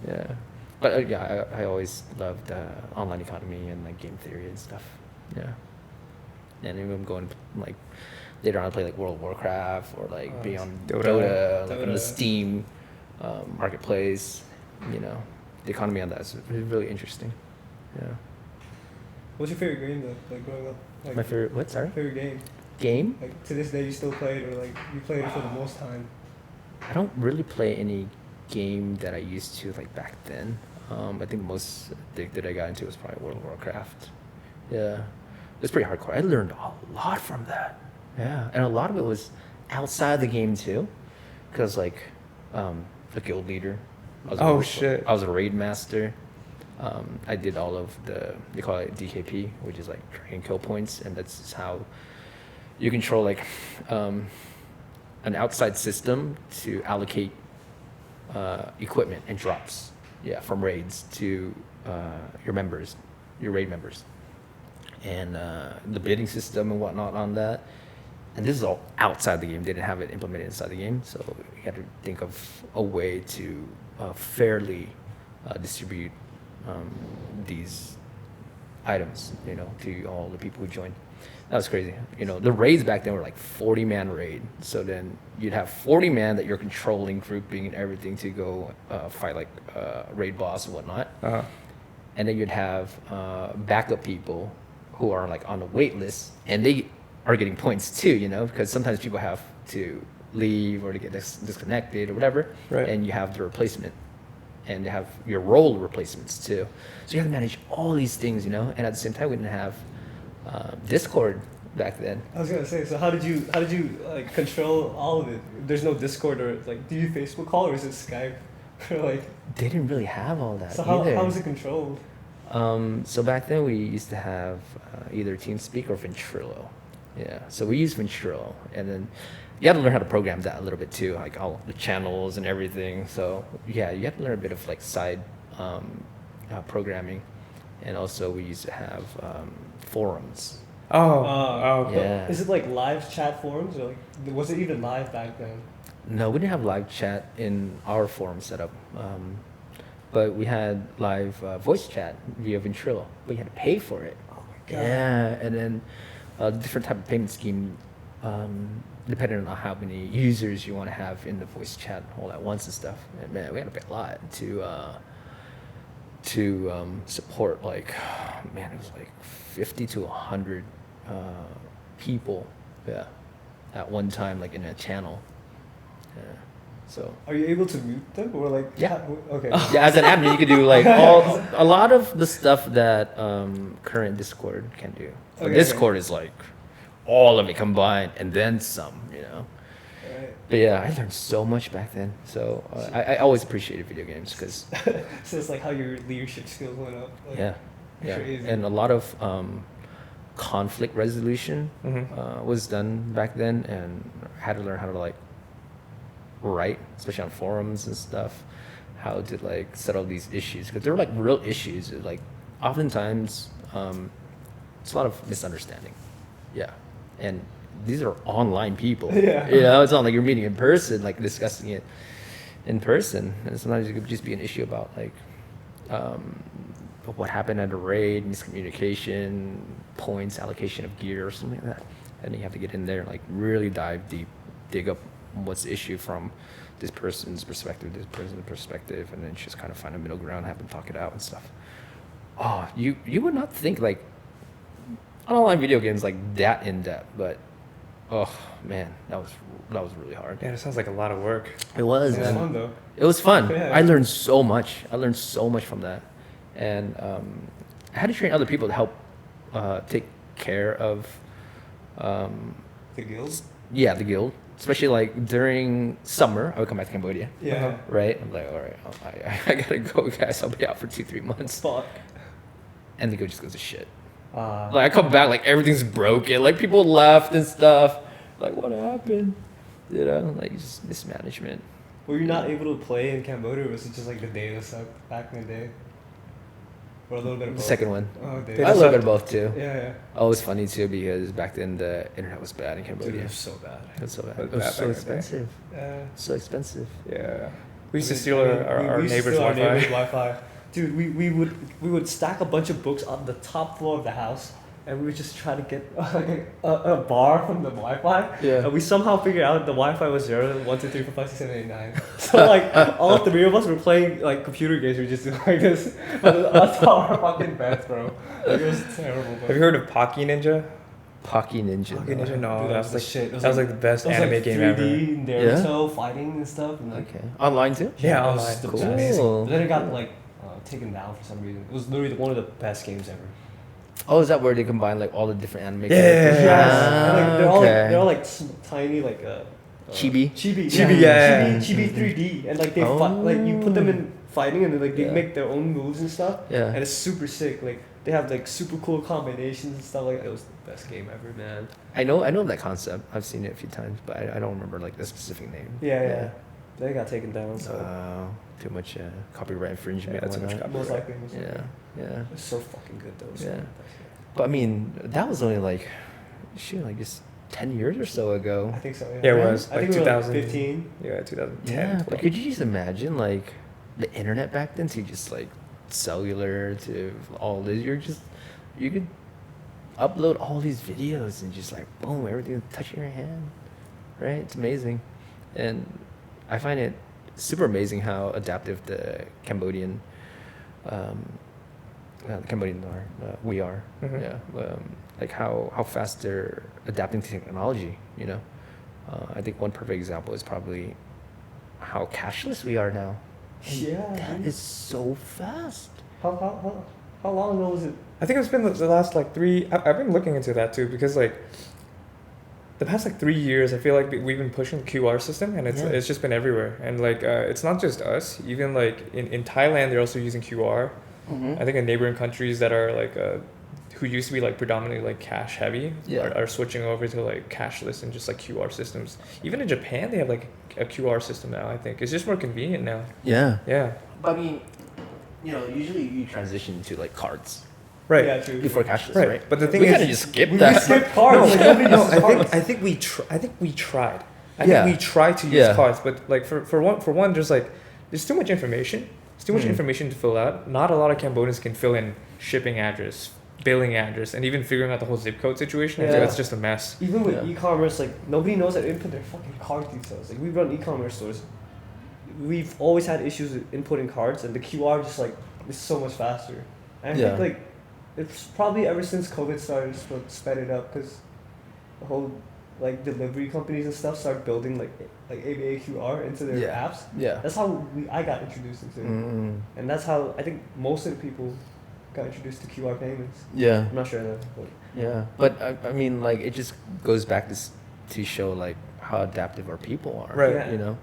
Yeah, but yeah, I always loved online economy and like game theory and stuff. Yeah, and even I'm going like later on I play like World of Warcraft or like be on Dota, like on the Dota. Steam marketplace. You know, the economy on that is really interesting. Yeah. What's your favorite game though? Like growing up. Like, My favorite, what, sorry? favorite game. Game? Like to this day, you still play it, or like you played it for the most time. I don't really play any game that I used to like back then. I think the most addicted I got into was probably World of Warcraft. Yeah, it's pretty hardcore. I learned a lot from that. Yeah, and a lot of it was outside the game too, because like the guild leader. shit. I was a raid master. I did all of they call it DKP, which is like dragon kill points, and that's how you control like an outside system to allocate equipment and drops, yeah, from raids to your members, your raid members, and the bidding system and whatnot on that. And this is all outside the game. They didn't have it implemented inside the game, so you had to think of a way to fairly distribute these items, you know, to all the people who joined. That was crazy. You know, the raids back then were like 40-man raid. So then you'd have 40 man that you're controlling, grouping and everything to go fight like raid boss and whatnot. Uh-huh. And then you'd have backup people who are like on the wait list, and they are getting points too, you know, because sometimes people have to leave or to get disconnected or whatever. Right. And you have the replacement. And they have your role replacements too. So you have to manage all these things, you know, and at the same time we didn't have Discord back then. I was gonna say, so how did you like control all of it? There's no Discord or like, do you Facebook call or is it Skype? Or like, They didn't really have all that so either. how was it controlled? So back then we used to have either TeamSpeak or Ventrilo. Yeah, so we used Ventrilo, and then you had to learn how to program that a little bit too, like all the channels and everything. So yeah, you have to learn a bit of like side programming, and also we used to have forums. Okay. Yeah. Is it like live chat forums or like was it even live back then? No, we didn't have live chat in our forum setup, but we had live voice chat via Ventrilo, but you had to pay for it. Oh my god. Yeah, and then different type of payment scheme, depending on how many users you want to have in the voice chat all at once and stuff. And man, we had to pay a lot to support like, man, it was like 50 to 100 people, yeah, at one time, like in a channel. Yeah. So Are you able to mute them or like? Yeah. Okay. yeah, as an admin, you could do like a lot of the stuff that current Discord can do. Okay, Discord is like all of it combined and then some, you know. Right. But yeah, I learned so much back then. So I always appreciated video games because So it's like how your leadership skills went up. Like, yeah, crazy. and a lot of conflict resolution was done back then, and I had to learn how to like write, especially on forums and stuff, how to like settle these issues because they were like real issues. Like oftentimes, it's a lot of misunderstanding. Yeah, and these are online people. Yeah. You know, it's not like you're meeting in person, like discussing it in person. And sometimes it could just be an issue about like what happened at a raid, miscommunication, points, allocation of gear, or something like that. And you have to get in there, like really dive deep, dig up what's the issue from this person's perspective, this person's perspective, and then just kind of find a middle ground, have them talk it out and stuff. Oh, you would not think like online video games like that in depth, but oh man, that was really hard. Yeah, it sounds like a lot of work. It was. It was man. fun though. It was fun. Yeah. I learned so much. I learned so much from that, and I had to train other people to help take care of The guilds. yeah, the guild, especially like during summer. I would come back to Cambodia. Yeah. Right. I'm like, all right, I gotta go, guys. I'll be out for 2-3 months, Fuck. and the guild just goes to shit. Uh, Like I come back, like everything's broken. Like people left and stuff. Like what happened? You know, like just mismanagement. were you not able to play in Cambodia, or was it just like the data sucked back in the day? Or a little bit of The both? second one. Oh, Data data. I love sucked. it both too. Yeah, yeah. Oh, it was funny too because back then the internet was bad in Dude, Cambodia. it was so bad. It was so bad. It It was was bad so back in the day. expensive. Yeah. So expensive. Yeah. We used to steal our We used to neighbor's steal our neighbor's Wi-Fi. Wi-Fi. Dude, we would stack a bunch of books on the top floor of the house, and we would just try to get a bar from the Wi-Fi. Yeah. And we somehow figured out the Wi-Fi was 0, 1, 2, 3, 4, 5, 6, 7, 8, 9. So like all three of us were playing like computer games. We were just doing like this on top of our fucking beds, bro. Like, it was terrible. Bro. Have you heard of Pocky Ninja? Pocky Ninja. Pocky Ninja? No, Dude, that was the like shit. that was like the best it was anime like game 3D ever. Naruto fighting and stuff. And like, Okay. Online too? Yeah, it was online. the Cool. best. But then it got like taken down for some reason. It was literally one of the best games ever. Oh, is that where they combine like all the different anime Yeah. characters? Yes. Ah, And, like, they're all like okay. tiny like Chibi? Chibi, yeah. Chibi 3D, and like they like you put them in fighting, and then like they Yeah. make their own moves and stuff. Yeah. And it's super sick. Like they have like super cool combinations and stuff. Like it was the best game ever, man. I know that concept. I've seen it a few times, but I don't remember like the specific name. Yeah. They got taken down. So Too much copyright infringement. Yeah, too much and whatnot. most likely. Most likely. Yeah. It's so fucking good though. So Yeah. good. But I mean, that was only like, shoot, like just 10 years or so ago. I think so. Yeah, it Right? was I like think we were, 2000. 15. Yeah, 2010. Yeah, 12. but could you just imagine like the internet back then to just like cellular to all this? You could upload all these videos and just like boom, everything touching your hand, right? It's amazing, and I find it super amazing how adaptive the Cambodian we are. Mhm. Yeah, like how fast they're adapting to technology. You know, I think one perfect example is probably how cashless we are now. And Yeah. that dude. is so fast. How How long ago was it? I think it's been the last like 3. I've been looking into that too because like the past like 3 years, I feel like we've been pushing the QR system, and it's just been everywhere. And like it's not just us. Even like in Thailand, they're also using QR. I think in neighboring countries that are like who used to be like predominantly like cash heavy are switching over to like cashless and just like QR systems. Even in Japan, they have like a QR system now. I think it's just more convenient now. Yeah. Yeah. But I mean, usually you transition to like cards. Right. Yeah, true. Before cashless, Right. right? But the thing we is, kind of just skip We that. skipped cards. Like, nobody no, uses cards. I think we tried. I Yeah. think we tried to use Yeah. cards, but like for one, there's too much information. It's too much information to fill out. Not a lot of Cambodians can fill in shipping address, billing address, and even figuring out the whole zip code situation. Yeah. It's just a mess. Even with Yeah. e-commerce, like nobody knows how to input their fucking card details. Like we run e-commerce stores, we've always had issues with inputting cards, and the QR just like is so much faster. And I think like it's probably ever since COVID started, just sped it up because the whole like delivery companies and stuff start building like ABA QR into their apps. Yeah. That's how I got introduced into it, and that's how I think most of the people got introduced to QR payments. Yeah. I'm not sure though. But Yeah. But I mean, like, it just goes back to show like how adaptive our people are. Right. Yeah. You know.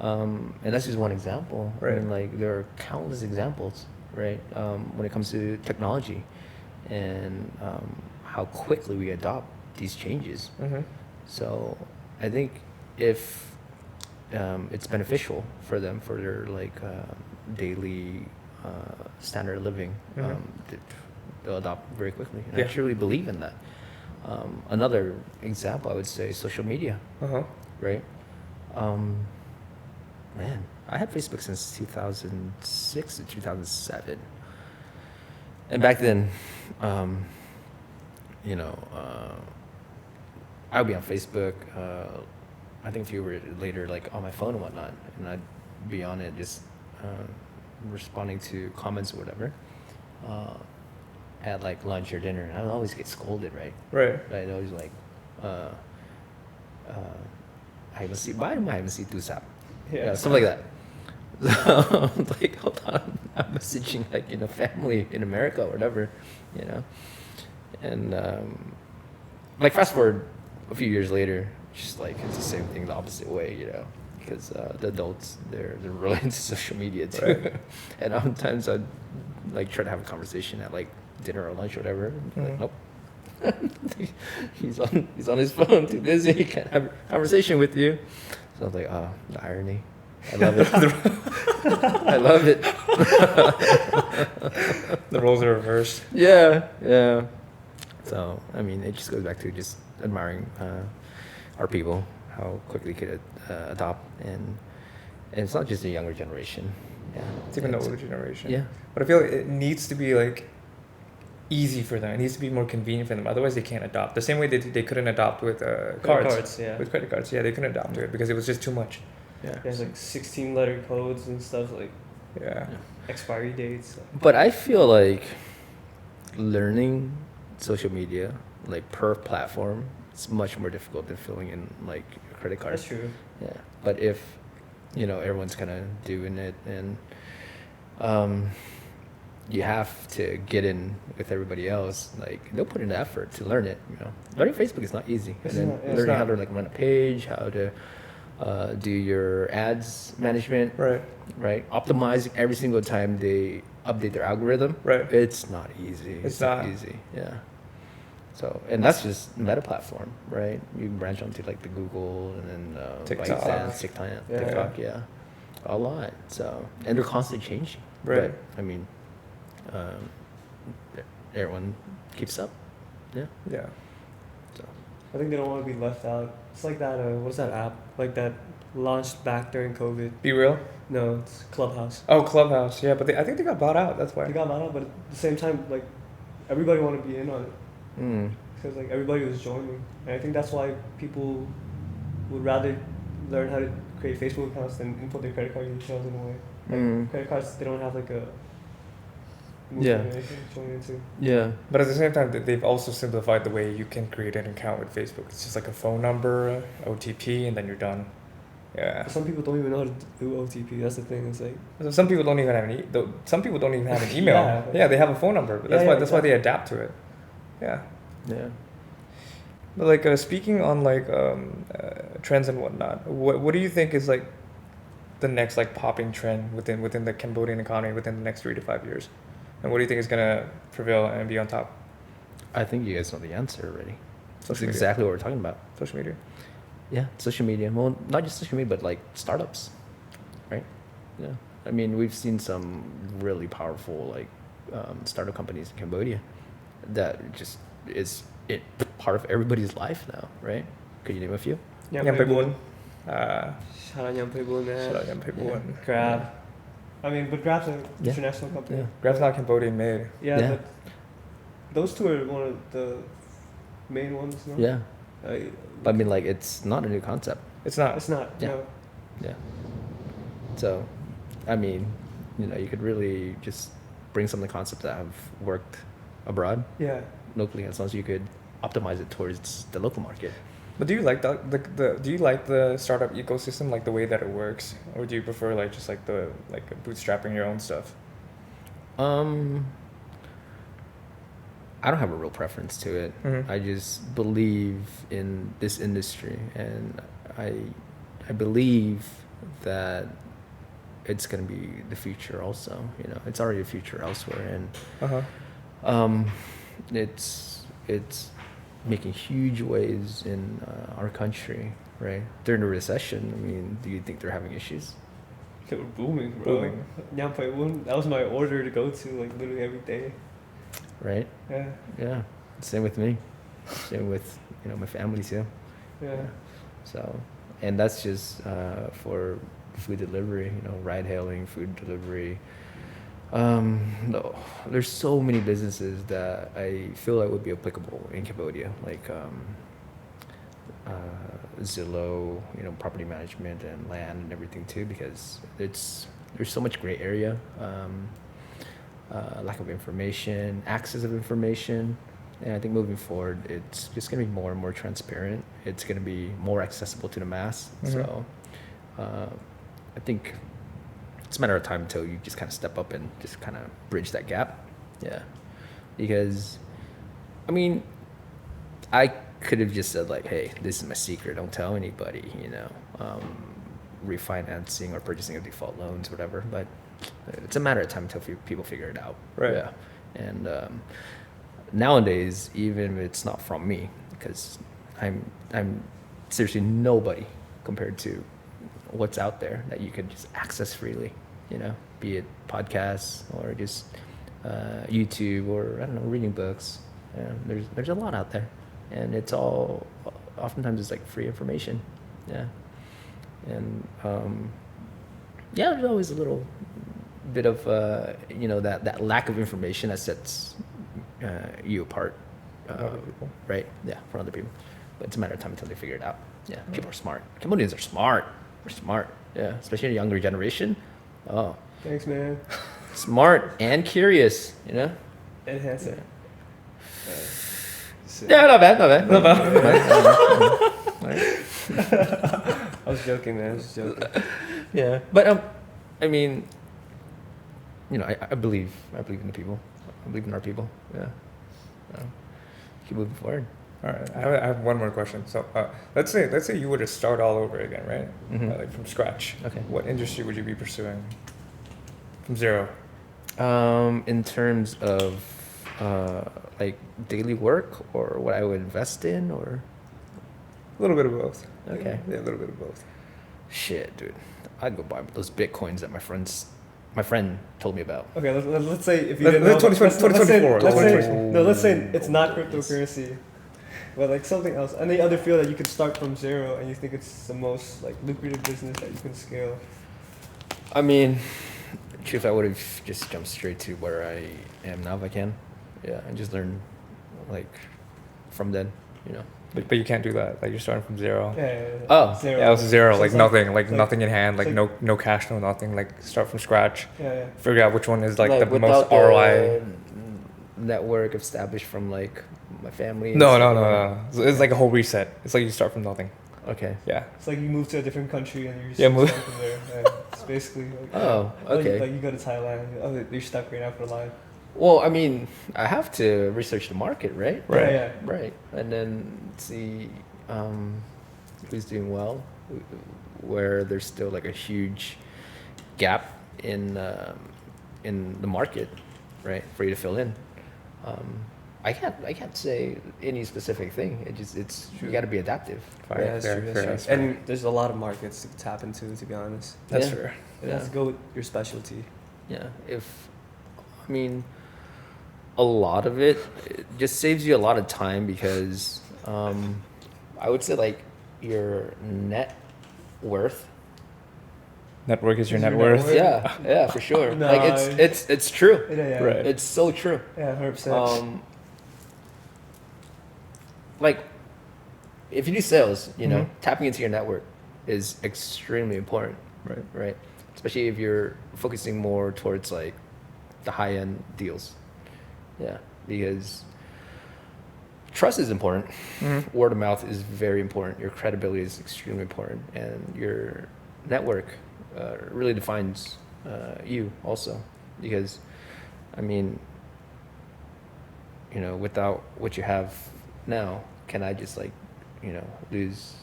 And that's just one example. Right. I mean, like, there are countless examples, right? When it comes to technology, and how quickly we adopt these changes. So I think if it's beneficial for them for their like daily standard of living, they'll adopt very quickly. And I truly believe in that. Another example, I would say, social media. Right? Man, I had Facebook since 2006 to 2007. And back then, I would be on Facebook. I think a few years later, like on my phone and whatnot, and I'd be on it just responding to comments or whatever. At like lunch or dinner, and I would always get scolded, right? Right. I'd always like, I haven't seen, why do I haven't seen Tusap? Yeah, something like that. So I'm like, hold on, I'm messaging like in a family in America or whatever, and like fast forward a few years later, just like it's the same thing the opposite way, because the adults they're really into social media too, right. And oftentimes I'd like try to have a conversation at like dinner or lunch or whatever, like nope. he's on his phone, too busy, he can't have a conversation with you. So I was like, oh, the irony. I love it. I love it. The roles are reversed. Yeah. So, I mean, it just goes back to just admiring our people, how quickly they could adopt. And it's not just the younger generation. Yeah. It's even the older generation. Yeah. But I feel like it needs to be like easy for them. It needs to be more convenient for them. Otherwise, they can't adopt. The same way they couldn't adopt with cards. Yeah. With credit cards. Yeah, they couldn't adopt to it because it was just too much. Yeah. There's like 16-letter codes and stuff, like Yeah. expiry dates. But I feel like learning social media, like per platform, it's much more difficult than filling in like a credit card. That's true. Yeah. But if, everyone's kind of doing it, and you have to get in with everybody else, like they'll put in the effort to learn it, Learning Facebook is not easy. It's and not, then learning how to like run a page, how to do your ads management, right? Optimizing every single time they update their algorithm, Right. It's not easy. It's not easy. Yeah. So, and that's just Meta platform, right? You branch onto like the Google and then TikTok. ByteDance, TikTok, yeah, a lot. So, and they're constantly changing. Right. But, I mean, everyone keeps up. Yeah. Yeah. So. I think they don't want to be left out. It's like that, what's that app? Like that launched back during COVID. Be real. No, it's Clubhouse. Oh, Clubhouse. Yeah, but I think they got bought out. That's why. They got bought out, but at the same time, like, everybody wanted to be in on it. Because, like, everybody was joining. And I think that's why people would rather learn how to create Facebook accounts than input their credit card details in a way. Like, credit cards, they don't have, like, a... Yeah. Join into. Yeah. But at the same time, they've also simplified the way you can create an account with Facebook. It's just like a phone number, OTP, and then you're done. Yeah. Some people don't even know how to do OTP. That's the thing. It's like So some people don't even have some people don't even have an email. Yeah. Yeah, they have a phone number. But that's why they adapt to it. Yeah. Yeah. But like speaking on like trends and whatnot, what do you think is like the next like popping trend within the Cambodian economy within the next 3 to 5 years, and what do you think is gonna prevail and be on top? I think you guys know the answer already. That's Social media. exactly what we're talking about. Social media. Yeah, social media. Well, not just social media, but like startups, right? Yeah. I mean, we've seen some really powerful like startup companies in Cambodia that just is it part of everybody's life now, right? Could you name a few? Nhâm Phê Buôn. Shout out Nhâm Phê Buôn, man. Shout out Nhâm Phê Buôn. Grab. I mean, but Grab's an Yeah. international company. Yeah. Grab's not Cambodian made. Yeah, but those two are one of the main ones, no? Yeah. Like, I mean, like, it's not a new concept. It's not. it's not. Yeah. No. Yeah. So, I mean, you could really just bring some of the concepts that have worked abroad Yeah. locally, as long as you could optimize it towards the local market. But do you like do you like the startup ecosystem, like the way that it works, or do you prefer like just like the bootstrapping your own stuff? I don't have a real preference to it. Mhm. I just believe in this industry, and I believe that it's going to be the future also. It's already a future elsewhere, and it's making huge waves in our country, right? During the recession, I mean, do you think they're having issues? They were booming, bro. Booming. Nhâm Phê Buôn, that was my order to go to, like, literally every day. Right? Yeah. Yeah. Same with me. Same with, my family too. Yeah. So, and that's just for food delivery, ride hailing, food delivery. No, there's so many businesses that I feel like would be applicable in Cambodia, like Zillow, property management and land and everything too, because there's so much gray area, lack of information, access of information. And I think moving forward, it's just going to be more and more transparent. It's going to be more accessible to the mass. Mhm. So I think it's a matter of time until you just kind of step up and just kind of bridge that gap. Yeah. Because, I mean, I could have just said like, hey, this is my secret. Don't tell anybody, refinancing or purchasing of default loans, whatever. But it's a matter of time until people figure it out. Right. Yeah. And nowadays, even if it's not from me, because I'm seriously nobody compared to what's out there that you could just access freely, be it podcasts or just YouTube or I don't know, reading books. There's a lot out there, and it's all oftentimes it's like free information. Yeah. And there's always a little bit of that lack of information that sets you apart, Other people. right? Yeah, from other people. But it's a matter of time until they figure it out. Yeah, people are smart. Cambodians are smart. We're smart. Yeah, especially the younger generation. Oh, Thanks, man. smart and curious. And handsome. Yeah, not bad. Not bad. I was joking, man. I was just joking. Yeah, but I mean, I believe in the people. I believe in our people. Yeah. Keep moving forward. All right, I have one more question. So let's say you were to start all over again, right? Mhm. Like from scratch. Okay. What industry would you be pursuing from zero? In terms of like daily work or what I would invest in, or A little bit of both. Okay. Yeah, a little bit of both. shit, dude, I'd go buy those bitcoins that my friend told me about. Okay, let's say if you Let- didn't let- know, 2024, let's say it's not cryptocurrency, but like something else. Any other field that you could start from zero and you think it's the most like lucrative business that you can scale. I mean, if I would have just jumped straight to where I am now, if I can, yeah, and just learn like from then, But you can't do that. Like you're starting from zero. Yeah. Oh. Zero. Yeah, it was zero, So like it's nothing, like it's nothing in hand, like it's no cash, no nothing. Like start from scratch. Yeah. Figure out which one is like the without most the ROI. network established from like my family. No. So it's like a whole reset. It's like you start from nothing. Okay. Yeah. It's like you move to a different country and you're just Yeah, move- stuck from there. Yeah, it's basically like, Oh, like, okay. Like you go to Thailand, you're stuck right now for life. Well, I mean, I have to research the market, right? Right. Yeah, Right. And then see who's doing well, where there's still like a huge gap in the market, right, for you to fill in. I can't say any specific thing. It's you got to be adaptive. Fair, Yeah, that's fair, true. fair, That's fair. true. And there's a lot of markets to tap into, to be honest. That's Yeah. fair. It has to go with your specialty. Yeah. I mean, a lot of it just saves you a lot of time because I would say like your net worth. Network is your Is net your worth. net Yeah, yeah, for sure. No, Like it's true. Yeah, Right. It's so true. Yeah, 100%. Like if you do sales, you know, Mhm. tapping into your network is extremely important, Right. right? Especially if you're focusing more towards like the high end deals. Yeah, because trust is important. Mhm. Word of mouth is very important. Your credibility is extremely important, and your network really defines you also. Because, I mean, you know, without what you have now, can I just like, you know, lose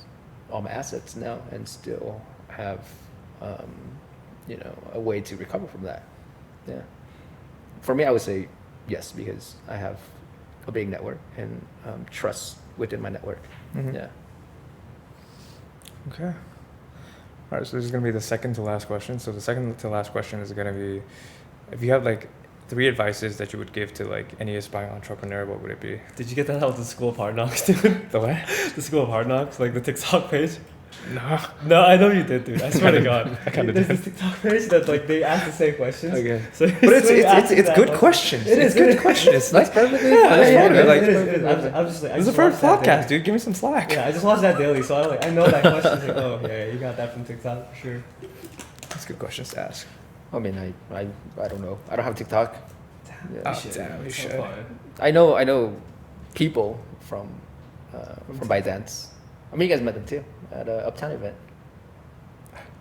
all my assets now and still have, you know, a way to recover from that? Yeah. For me, I would say yes, because I have a big network and trust within my network. Mhm. Yeah. Okay. All right, so this is going to be the second to last question. So the second to last question is going to be, if you have like 3 advices that you would give to like any aspiring entrepreneur, what would it be? Did you get that out of the School of Hard Knocks, dude? The what? The School of Hard Knocks, like the TikTok page? No. No, I know you did, dude. I swear to God. I kinda There's did. this TikTok page that like they ask the same questions. Okay. So But it's good questions. It It's is, good it is. questions. It's nice. perfectly Yeah, fine. that's Yeah, fine. yeah, Like, it is. I'm just like, I this is the just first watched that podcast, daily. dude. Give me some slack. Yeah, I just watched that daily, so I know that question. Like, oh yeah, you got that from TikTok for sure. That's good questions to ask. I mean, I don't know. I don't have TikTok. Yeah. Oh, damn, you It's so should. fun. I know people from ByteDance. I mean, you guys met them too at a Uptown event.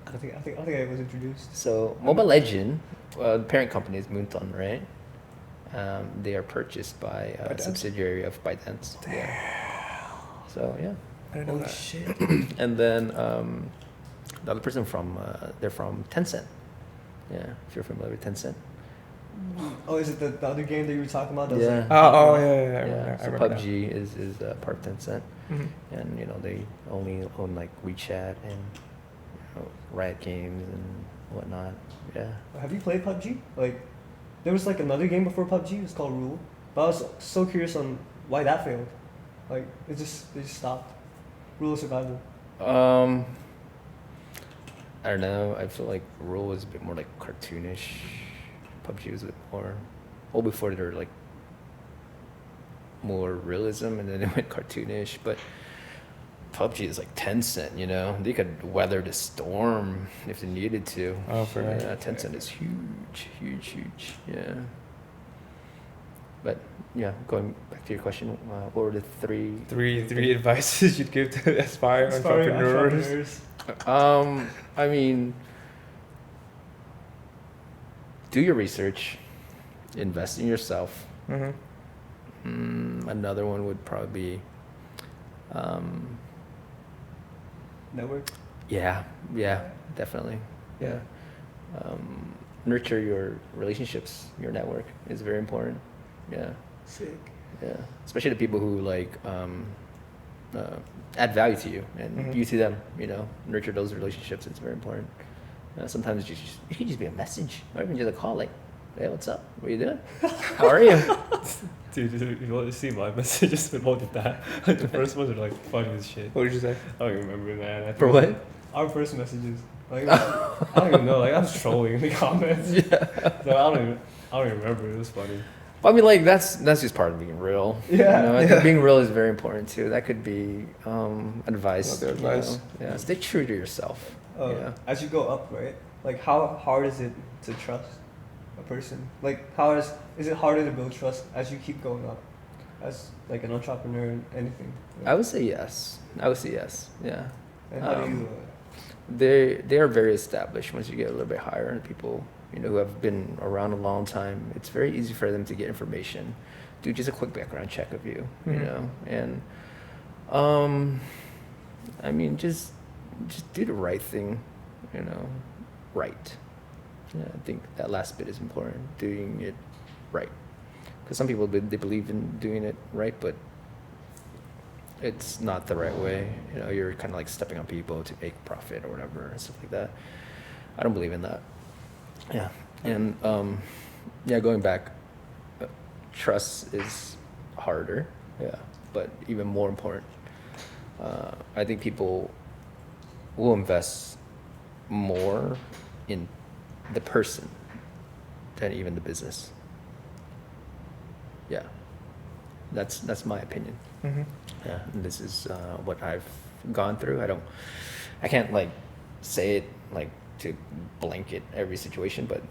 I think I was introduced. So Mobile Legend, the parent company is Moonton, right? They are purchased by a ByteDance? subsidiary of ByteDance. Yeah. So yeah, I didn't know Holy that. shit. and then the other person they're from Tencent. Yeah, if you're familiar with Tencent. Oh, is it the other game that you were talking about? That Yeah. Was like, Oh, yeah. I Yeah, remember, so I remember PUBG is part of Tencent, Mhm. and you know they only own like WeChat and you know, Riot Games and whatnot. Yeah. have you played PUBG? Like, there was like another game before PUBG. It was called Rule. But I was so curious on why that failed. Like, they just stopped. Rule of Survival. I don't know. I feel like Rule was a bit more like cartoonish. PUBG was a bit more. Well, before they were like more realism, and then it went cartoonish. But PUBG is like Tencent, you know. They could weather the storm if they needed to. Oh, for real? Yeah, Tencent is huge. Yeah. But yeah, going back to your question, what were the three? Three advices you'd give to aspiring entrepreneurs. I mean, do your research, invest in yourself. Mm-hmm. Another one would probably be, Network. yeah, definitely, yeah. Nurture your relationships. Your network is very important. Yeah, Sick. yeah. Especially the people who like add value to you and Mhm. you to them. You know, nurture those relationships. It's very important. Sometimes it can just be a message, or even just a call. Like, hey, what's up? What are you doing? How are you? Dude, if you want to see my messages with all of that, like the first ones are like funny as shit. What did you say? I don't even remember, man. I For think what? Our first messages. Like, I don't even know. Like, I was trolling in the comments. Yeah. So I don't even remember. It was funny. I mean, like that's just part of being real. Yeah. You know, I Yeah. think being real is very important too. That could be advice. Another advice. You know? Yeah, stay true to yourself. Yeah. As you go up, right? Like, how hard is it to trust a person? Like, is it harder to build trust as you keep going up, as like an entrepreneur and anything? I would say yes. Yeah. And how do you? They are very established once you get a little bit higher, and people who have been around a long time. It's very easy for them to get information, do just a quick background check of you, and I mean just do the right thing, right. Yeah, I think that last bit is important, doing it right, because some people they believe in doing it right, but it's not the right way. You're kind of like stepping on people to make profit or whatever and stuff like that. I don't believe in that. Yeah. And going back, trust is harder. Yeah. But even more important, I think people will invest more in the person than even the business. Yeah. That's my opinion. Mm-hmm. Yeah, and this is what I've gone through. I can't like say it like to blanket every situation, but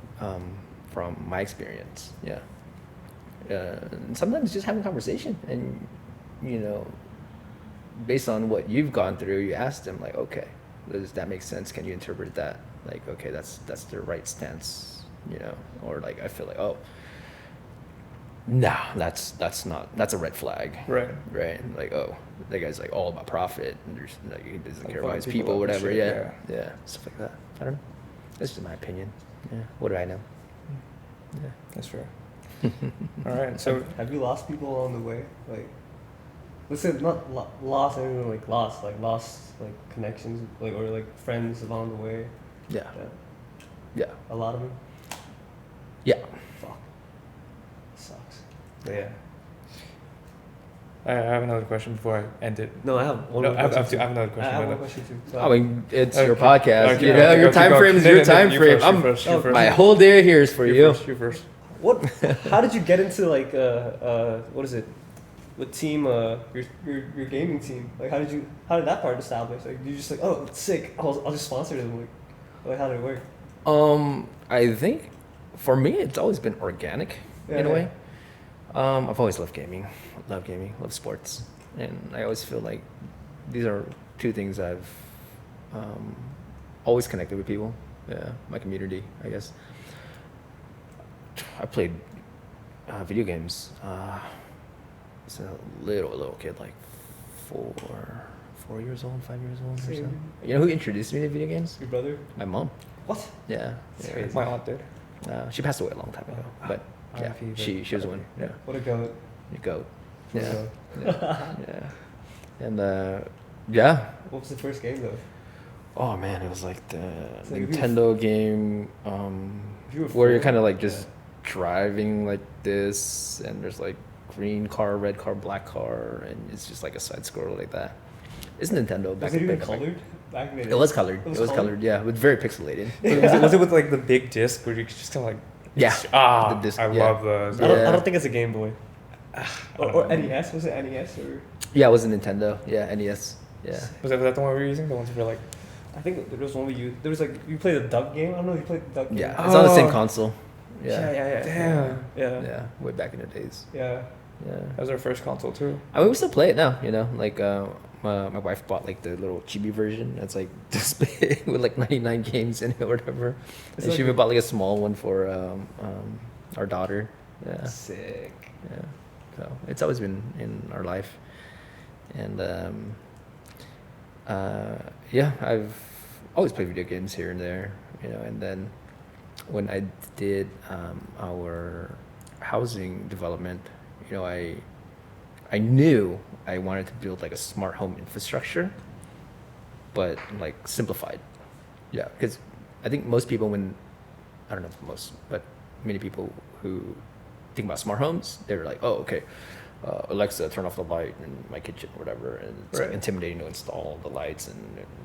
from my experience, yeah. And sometimes just having a conversation, and based on what you've gone through, you ask them like, okay, does that make sense? Can you interpret that? Like, okay, that's the right stance, or like I feel like, oh. No, that's a red flag. Right. Like, oh, that guy's like all about profit, and there's like he doesn't care about his people people, whatever. shit, Yeah, stuff like that. I don't know. That's just my opinion. Yeah. What do I know? Yeah. That's fair. All right. So Have you lost people along the way? Like, let's say not lost anyone, like lost like connections, like or like friends along the way. Yeah. Yeah. A lot of them. Yeah. Fuck. Sucks. But yeah. I have another question before I end it. No, I have one. No, more I have question too. another question. I have but one question too. So I mean, it's Okay. your podcast. Okay, Your okay, time go. frame is No, your no, time you frame. first, you first. My whole day here is for you. You first. What? How did you get into like what is it? What team? Your gaming team. Like how did that part establish? Like you just like, oh, it's sick. I'll just sponsor them. Like how did it work? I think for me it's always been organic in a way. I've always loved gaming, love sports, and I always feel like these are two things I've always connected with people. Yeah, my community, I guess. I played video games as a little kid, like 4 years old, 5 years old or so. Same. You know who introduced me to video games? Your brother? My mom. What? Yeah. Crazy. My aunt did. She passed away a long time ago, but yeah, R.I.P., she was the one. Yeah, What a goat. you go. What a Yeah, goat. yeah, and yeah. What was the first game though? Oh man, it was like the It's like if you- Nintendo game If you were where you're four, kind of like just driving like this, and there's like green car, red car, black car, and it's just like a side scroll like that. It's Nintendo back Was it in even the colored? Back in the day? It was colored. It It was was colored? colored. Yeah, with very pixelated. Was it with like the big disc where you could just kind of like Yeah, ah the disc, I yeah. love those. I Yeah. don't think it's a Game Boy. Or don't know. NES? Was it NES or? Yeah, it was a Nintendo. Yeah, NES. Yeah. Was that the one we were using? The ones where like I think there was one we used. There was like you played the duck game. I don't know if you played the duck game. Yeah, it's on the same Oh. console. Yeah. Yeah. damn. Yeah. Yeah, way back in the days. Yeah. Yeah. That was our first console too. I mean, we still play it now, like, my wife bought, like, the little chibi version that's, like, this big with, like, 99 games in it or whatever. It's And she like- even bought, like, a small one for, our daughter. Yeah. Sick. Yeah. So, it's always been in our life. And, yeah, I've always played video games here and there, and then when I did, our housing development, I knew I wanted to build like a smart home infrastructure, but like simplified. Yeah, because I think most people I don't know if most, but many people who think about smart homes, they're like, oh, okay, Alexa, turn off the light in my kitchen or whatever, and it's like Right. intimidating to install the lights and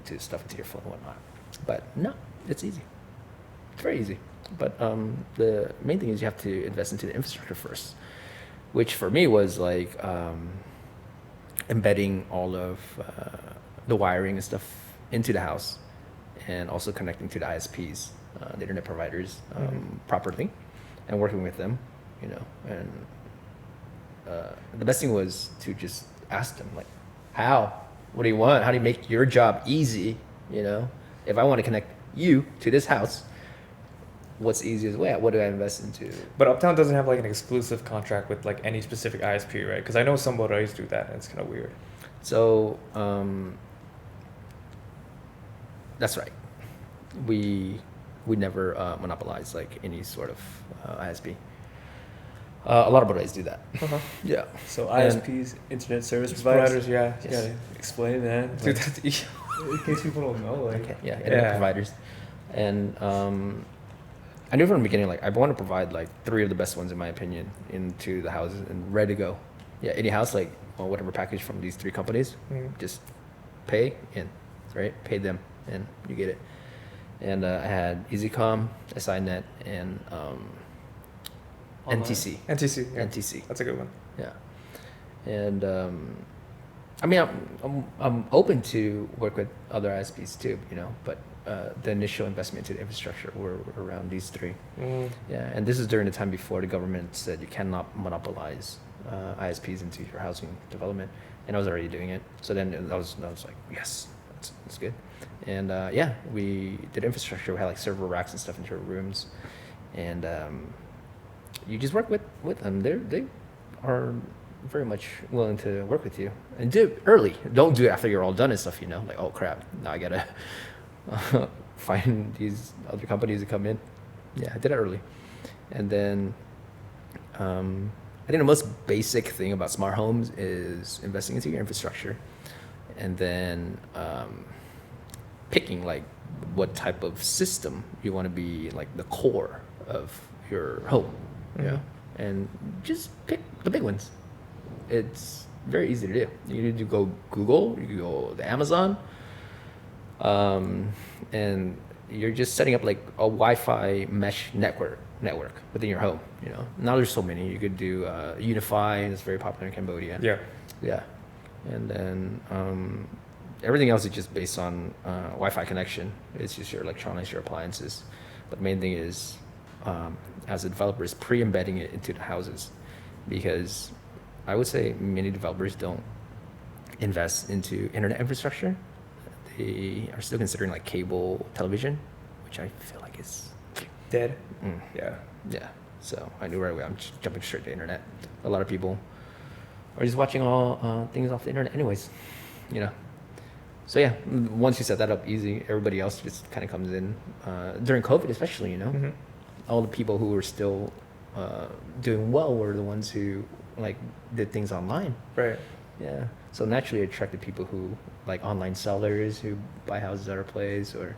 to stuff into your phone and whatnot. But no, it's easy. It's very easy. But the main thing is you have to invest into the infrastructure first, which for me was like embedding all of the wiring and stuff into the house, and also connecting to the ISPs, the internet providers, properly, and working with them, and the best thing was to just ask them, like, how What do you want? How do you make your job easy? You know, if I want to connect you to this house, what's the easiest way? What do I invest into? But Uptown doesn't have like an exclusive contract with like any specific ISP, right? Because I know some boreys do that, and it's kind of weird. So that's right. We never monopolize like any sort of ISP. A lot of boreys do that. Uh-huh. Yeah. So ISPs, internet service providers. Yeah. You gotta explain that. Dude, Like, that's, in case people don't know, like. Okay. Yeah. Internet Yeah. providers, and I knew from the beginning like I want to provide like 3 of the best ones in my opinion into the houses and ready to go. Yeah. Any house like whatever package from these 3 companies, just pay in, right? Pay them and you get it. And I had EasyCom, SINet, and Online. NTC. NTC. Yeah. NTC. That's a good one. Yeah. And I mean, I'm open to work with other ISPs too, you know, but the initial investment into the infrastructure were around these 3. Yeah. And this is during the time before the government said you cannot monopolize ISPs into your housing development. And I was already doing it. So then I was like, yes, that's good. And yeah, we did infrastructure. We had like server racks and stuff into our rooms. And you just work with them. They are very much willing to work with you. And do it early. Don't do it after you're all done and stuff, you know. Like, oh crap, now I gotta find these other companies to come in. Yeah, I did it early. And then I think the most basic thing about smart homes is investing into your infrastructure. And then picking like what type of system you want to be like the core of your home. Yeah. And just pick the big ones. It's very easy to do. You need to go Google, you go to Amazon, and you're just setting up like a Wi-Fi mesh network within your home. You know, now there's so many. You could do Unify, and it's very popular in Cambodia. Yeah. Yeah, and then everything else is just based on Wi-Fi connection. It's just your electronics, your appliances. But the main thing is, as a developer, is pre-embedding it into the houses, because I would say many developers don't invest into internet infrastructure. They are still considering like cable television, which I feel like is Dead. yeah. So I knew right away I'm just jumping straight to internet. A lot of people are just watching all things off the internet anyways, you know. So yeah, once you set that up easy, everybody else just kind of comes in. During COVID especially, you know, all the people who were still doing well were the ones who like did things online. Right. Yeah. So naturally it attracted people who like online sellers who buy houses at our place, or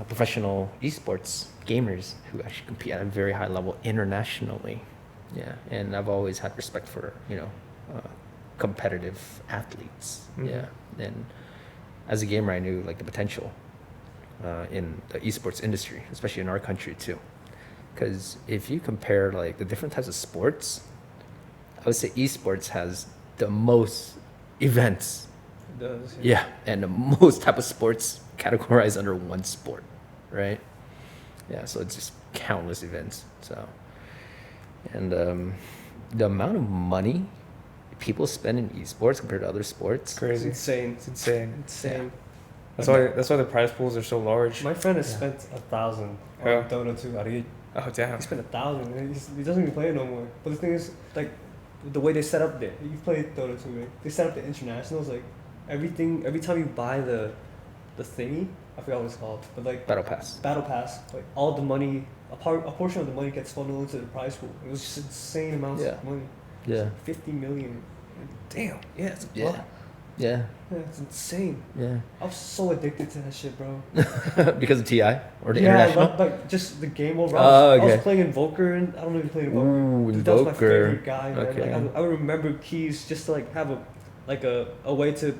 professional esports gamers who actually compete at a very high level internationally. Yeah. And I've always had respect for, you know, competitive athletes. Yeah. And as a gamer, I knew like the potential in the esports industry, especially in our country too. Because if you compare like the different types of sports, I would say esports has the most events. It does. Yeah, and the most type of sports categorized under one sport, right? Yeah, so it's just countless events. So, and the amount of money people spend in esports compared to other sports, It's Crazy. insane. It's insane. Insane. That's why the prize pools are so large. My friend has spent 1,000 on Yeah. Dota 2. He Oh damn. spent 1,000. And he doesn't even play it no more. But the thing is, like, the way they set up the, you played Dota 2, right? They set up the internationals, like, every time you buy the thingy, I forgot what it's called, but like battle pass. Battle Pass, like all the money, a portion of the money gets funneled into the prize pool. It was just insane amounts Yeah. of money. Yeah, 50 million. Damn. Yeah, it's a yeah, lot. yeah, Yeah, it's insane. yeah. I was so addicted to that shit, bro. Because of TI or the Yeah, international. like just the game overall. Oh, I okay. was playing Invoker, and I don't know if you played Invoker. Ooh, Dude, that was my Invoker. favorite guy, man. Okay. Like I would remember keys just to like have a way to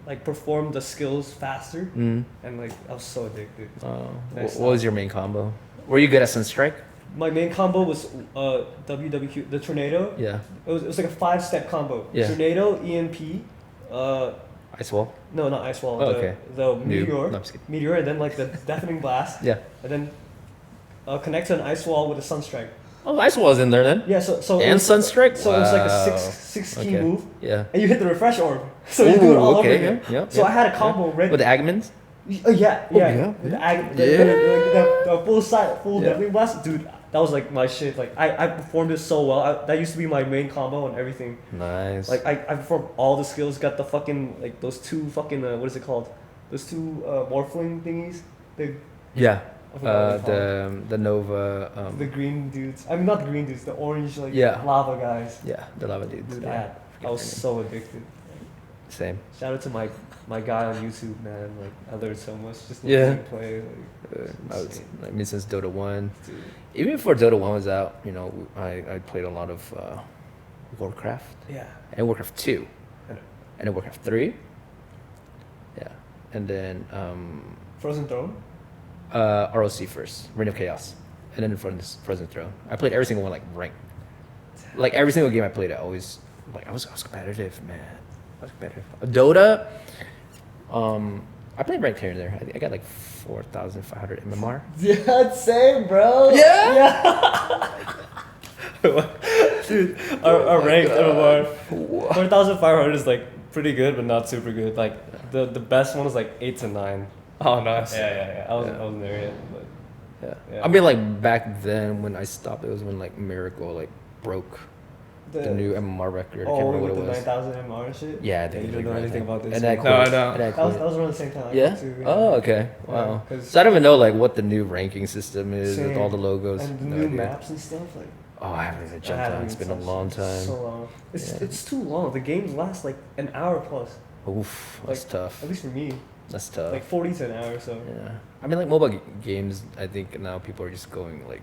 like perform the skills faster, and like I was so addicted. Nice What was your main combo? Were you good at Sunstrike? My main combo was WWQ, the Tornado. Yeah. It was like a 5-step combo. Yeah. Tornado, EMP, Ice Wall? no, not Ice Wall. Oh, the, okay. the Noob. Meteor. No, I'm just kidding. Meteor, and then like the Deafening Blast. Yeah. And then connect to an Ice Wall with a Sunstrike. Oh, Ice Wall was in there then. Yeah, so it And was, Sunstrike. So it was like a Wow. six key Okay. move, Yeah. and you hit the refresh orb, so you do it all over okay, again. yeah, So I had a combo ready. with the Agmans. Yeah. yeah. The full Yeah. deadly blast, dude. That was like my shit. Like I performed it so well. That used to be my main combo and everything. Nice. Like I performed all the skills. Got the fucking like those two fucking what is it called? Those two morphling thingies. yeah. I forgot what they're called. The Nova. The green dudes. I mean not the green dudes. The orange like Yeah. lava guys. Yeah, the lava dudes. Dude, Yeah. I was so addicted. Same. Shout out to my guy on YouTube, man. Like I learned so much just Yeah. listening to play. I mean, since Dota 1. Dude. Even before Dota 1 was out, you know, I played a lot of Warcraft Yeah. and Warcraft 2 Yeah. and then Warcraft 3. Yeah. And then Frozen Throne. ROC first, Reign of Chaos. And then Frozen Throne. I played every single one like ranked. Like every single game I played, I was competitive, man. I was competitive. Dota, I played ranked here and there. I got like 4,500 MMR. Yeah, same, bro. Yeah? Dude, our ranked MMR 4,500 is like pretty good, but not super good. Like the best one is like 8 to 9. Oh, nice. Yeah. I wasn't there yet, but Yeah. I mean, like back then when I stopped, it was when like Miracle like broke the new MMR record. I can't remember what with it the was. 9,000 MMR and shit. Yeah, I think you it don't was know like anything that. about this. And I yeah. quit. No, I don't. And I That was quit. around the same time. I Yeah. quit too, Oh, okay. Wow. Yeah, 'cause- So I don't even know like what the new ranking system is with Same. all the logos. And the No new idea. maps and stuff like. Oh, I haven't even I jumped haven't on. It's even been a touched long it. time. So long. Yeah. It's too long. The games last like an hour plus. Oof, that's Like, tough. At least for me, That's tough. like 40 to an hour. So Yeah. I mean, like mobile games, I think now people are just going like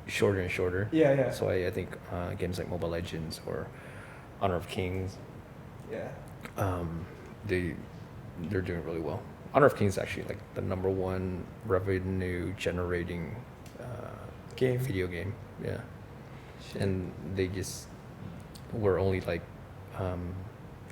shorter and shorter. yeah. That's why I think games like Mobile Legends or Honor of Kings, Yeah. they're doing really well. Honor of Kings is actually like the number one revenue generating Game. video game. Yeah. And they just were only like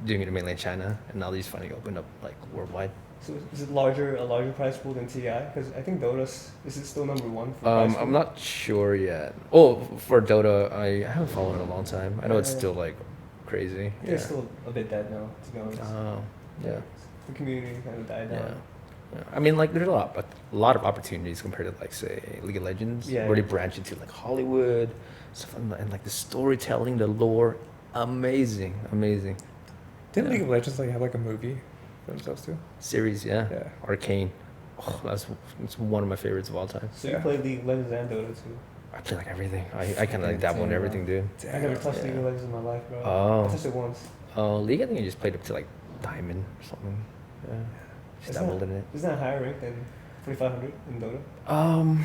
doing it in mainland China, and now they just finally opened up like worldwide. So is it a larger prize pool than TI? Because I think Dota's is it still number one? For prize pool? I'm not sure yet. Oh, for Dota, I haven't followed it in a long time. I know it's Yeah. still like crazy. I think Yeah. it's still a bit dead now, to be honest. Oh, yeah. The community kind of died Yeah. down. Yeah. I mean, like, there's a lot of opportunities compared to, like, say, League of Legends, Yeah, where yeah. they branch into, like, Hollywood, stuff, and like, the storytelling, the lore, amazing. Didn't Yeah. League of Legends like have like a movie for themselves too? Series, yeah. Yeah. Arcane. Oh, it's one of my favorites of all time. So Yeah. you play League of Legends and Dota too? I play, like, everything. I kind of, like, dabble in Same, everything, dude. I never touched Yeah. League of Legends in my life, bro. Oh. I touched it once. League, I think I just played up to, like, Diamond or something. Yeah. Just Isn't dabbled in it. Isn't that higher rank than 2,500 in Dota?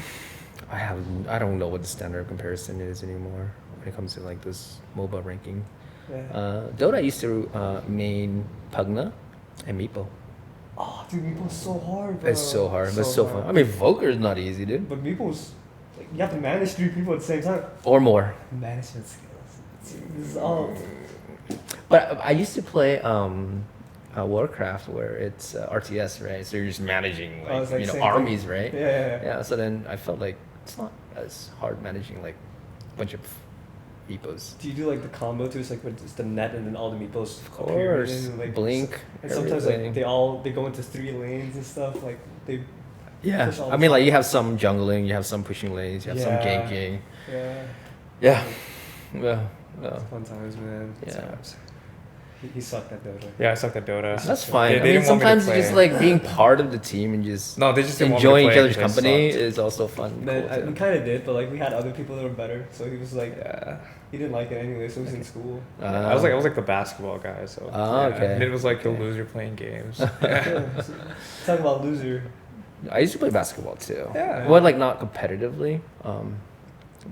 I don't know what the standard of comparison is anymore when it comes to like this MOBA ranking. Yeah. Dota I used to main Pugna and Meepo. Oh, dude, Meeple's so hard, bro. It's so hard, but it's so fun. I mean, Voker's not easy, dude. But Meeple's like you have to manage 3 people at the same time. Or more. Management skills. This is all. But I used to play Warcraft where it's RTS, right? So you're just managing Oh, it's like you know same armies, thing. right? Yeah. Yeah. So then I felt like it's not as hard managing like a bunch of Meepos. Do you do like the combo too? It's like it's the net and then all the meeples Of appear course, and, like, blink. And sometimes like everything. they go into 3 lanes and stuff. Like they. Yeah, push all I the mean, like time. you have some jungling, you have some pushing lanes, you have some Yeah. ganking. Yeah. Yeah. Fun times, man. Fun Yeah. times. He sucked at Dota. Yeah, I sucked at Dota. That's fine. They I mean, didn't want me to sometimes play. just like being part of the team and just No, they just didn't want me to enjoying play each other's because they company sucked. is also fun. Man, Cool, we too. kind of did, but like we had other people that were better. So he was like, Yeah. he didn't like it anyway. So he was in school. I was like the basketball guy, so Oh, okay. And it was like Okay. the loser playing games. Talk about loser. I used to play basketball too. Yeah. Well, like not competitively,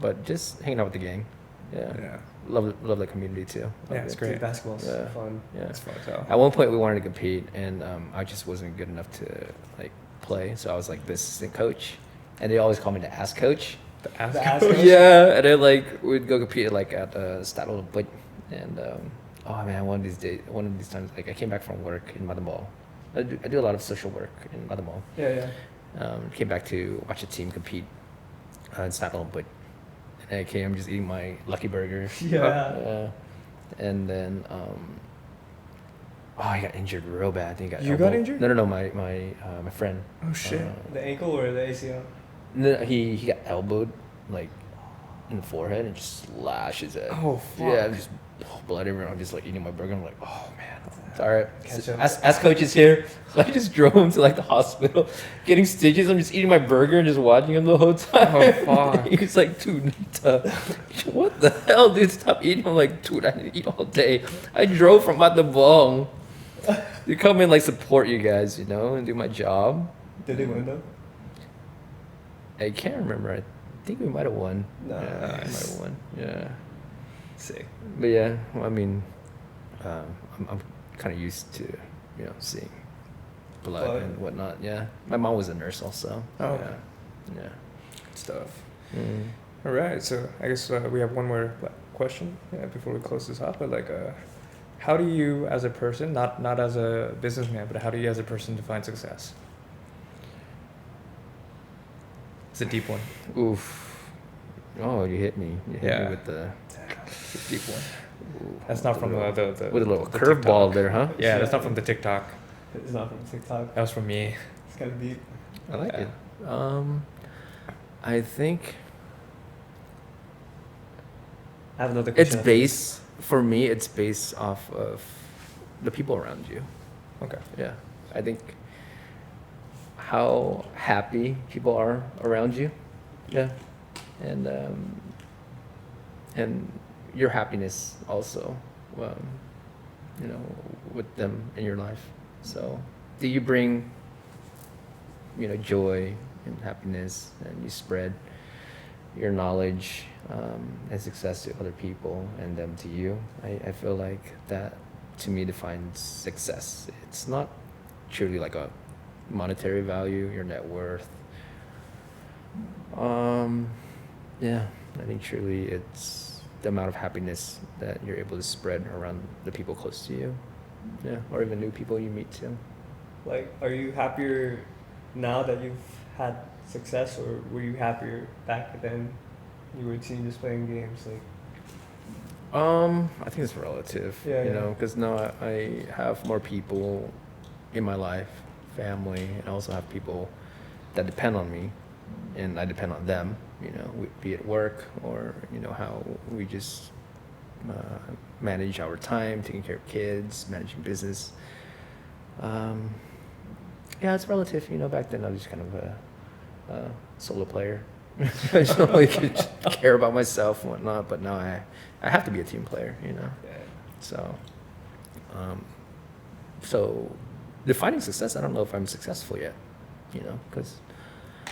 but just hanging out with the gang. Yeah. Yeah. Love the community too. Yeah, it's Dude, great. basketball's Yeah. fun. Yeah. It's fun as hell. At one point, we wanted to compete, and I just wasn't good enough to like play. So I was like the assistant coach, and they always call me the ass coach. The ass The ass coach. coach? Yeah, and then like we'd go compete like at Stadel But, and oh man, one of these times, like I came back from work in Madamall. I do a lot of social work in Madamall. Yeah. Came back to watch a team compete in Stadel But, and Okay, I'm just eating my Lucky Burger. Yeah. And then, I got injured real bad. I think I You got injured? No. My friend. Oh shit. The ankle or the ACL? No, he got elbowed like in the forehead and just slashed his head. Oh fuck. Yeah, just blood everywhere. I'm just like eating my burger. I'm like, oh man, it's all right. Catch up. As coach is here, so I just drove him to like the hospital, getting stitches. I'm just eating my burger and just watching him the whole time. Oh fuck. He was like, dude, what the hell, dude? Stop eating. I'm like, dude, I need to eat all day. I drove from Bong to come in like support you guys, you know, and do my job. Did they win though? I can't remember. I think we might have won. Nice. Yeah, I might have won. Yeah. Sick. But yeah, well, I mean, I'm kind of used to, you know, seeing blood and whatnot. Yeah. My mom was a nurse also. Oh. Yeah. Yeah. Good stuff. Mm. All right, so I guess we have one more question before we close this up. But like, how do you, as a person, not as a businessman, but how do you, as a person, define success? It's a deep one. Oof. Oh, you hit me. You hit me with the It's a deep one. ooh, That's not from the with a little the curveball TikTok. there, huh? Yeah, that's not from the TikTok. It's not from TikTok. That was from me. It's kind of deep. I like Yeah. it. I think I have another it's question. for me, it's based off of the people around you. Okay. Yeah. I think how happy people are around you. Yeah. And your happiness also, you know, with them in your life. So do you bring, you know, joy and happiness, and you spread your knowledge and success to other people and them to you? I feel like that to me defines success. It's not truly like a monetary value, your net worth. Yeah, I think truly it's the amount of happiness that you're able to spread around the people close to you. Yeah, or even new people you meet too. Like, are you happier now that you've had success, or were you happier back then? You were just playing games, like. I think it's relative, Yeah, you yeah. know, because now I have more people in my life, family, and I also have people that depend on me, and I depend on them, you know, be it work or, you know, how we just manage our time, taking care of kids, managing business. Yeah, it's relative, you know, back then I was just kind of a solo player. I just don't really care about myself and whatnot, but now I have to be a team player, you know. Yeah. So defining success, I don't know if I'm successful yet, you know, because I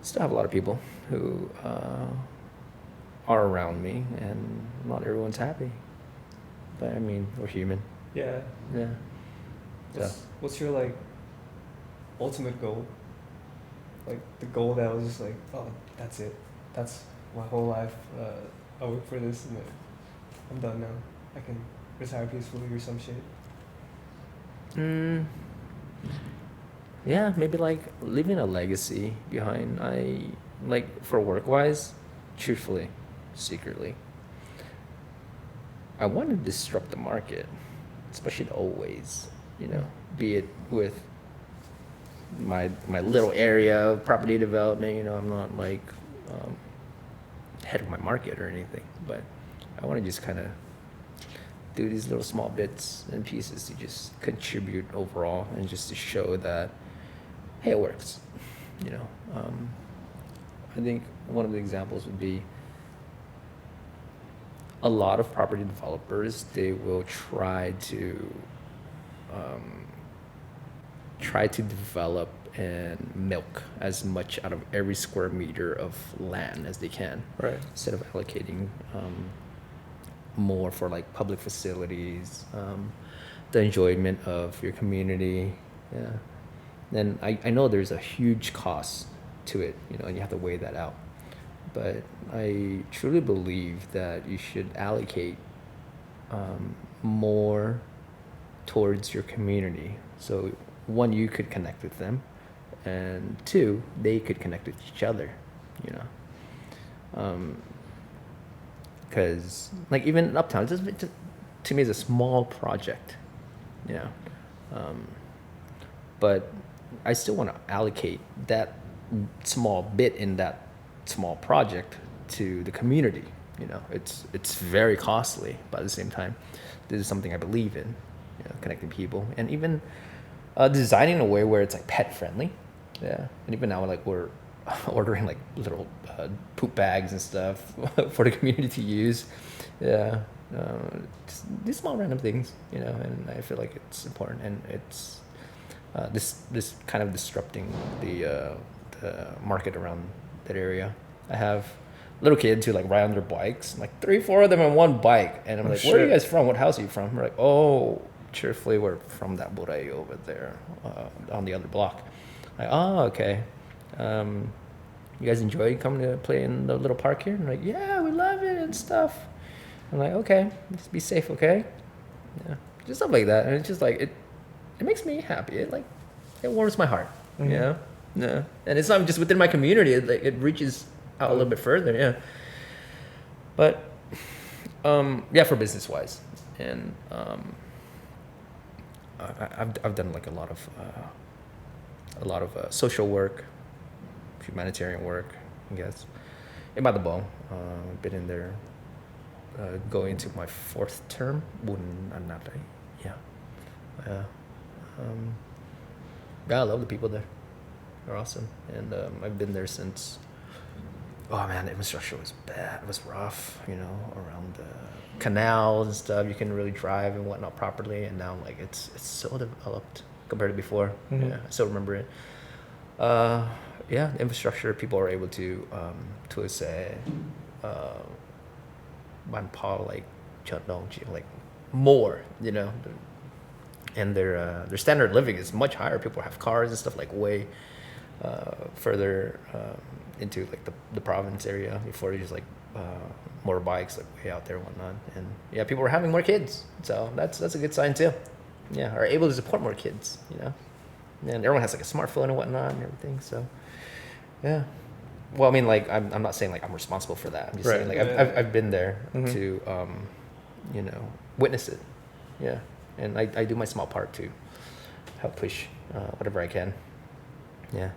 still have a lot of people who are around me, and not everyone's happy. But I mean, we're human. Yeah. Yeah. So. What's your like ultimate goal? Like the goal that was just like, oh, that's it. That's my whole life. I work for this, and then I'm done now. I can retire peacefully or some shit. Yeah, maybe like leaving a legacy behind. Like for work wise, truthfully, secretly, I want to disrupt the market, especially the old ways, you know, be it with my little area of property development. You know, I'm not like head of my market or anything, but I want to just kind of do these little small bits and pieces to just contribute overall, and just to show that, hey, it works, you know. I think one of the examples would be a lot of property developers, they will try to develop and milk as much out of every square meter of land as they can, Right. instead of allocating more for like public facilities, the enjoyment of your community. Yeah. Then I know there's a huge cost to it, you know, and you have to weigh that out. But I truly believe that you should allocate more towards your community. So one, you could connect with them, and two, they could connect with each other, you know. because like even Uptown, to me, it's a small project, you know. But I still want to allocate that small bit in that small project to the community. You know, it's very costly, but at the same time, this is something I believe in, you know, connecting people and even designing in a way where it's like pet friendly. Yeah, and even now, like we're ordering like little poop bags and stuff for the community to use. Yeah, just these small random things, you know, and I feel like it's important, and it's this kind of disrupting the market around that area. I have little kids who like ride on their bikes, like 3-4 of them on one bike, and I'm like, where are you guys from? What house are you from? We're like, oh, cheerfully, we're from that borey over there on the other block. Like, oh, okay. You guys enjoy coming to play in the little park here? And I'm like, yeah, we love it and stuff. I'm like, okay, just be safe, okay? Yeah, just stuff like that, and it's just like it makes me happy. It warms my heart. Mm-hmm. Yeah, and it's not just within my community. It reaches out a little bit further. Yeah, but yeah, for business wise, and I've done like a lot of social work, humanitarian work, I guess. In Ba I've been in there, going into my 4th term. Yeah. Yeah, I love the people there. They're awesome, and I've been there since. Oh man, the infrastructure was bad. It was rough, you know, around the canals and stuff. You can really drive and whatnot properly, and now like it's so developed compared to before. Mm-hmm. Yeah, I still remember it. Yeah, the infrastructure, people are able to say like like more, you know, and their standard of living is much higher. People have cars and stuff like way further into like the province area before you just like more bikes like way out there and whatnot. And yeah, people are having more kids, so that's a good sign too. Yeah, are able to support more kids, you know, and everyone has like a smartphone and whatnot and everything. So yeah, well, I mean, like I'm not saying like I'm responsible for that. I'm just saying like I've been there mm-hmm. to you know, witness it. Yeah, and I do my small part to help push whatever I can. Yeah.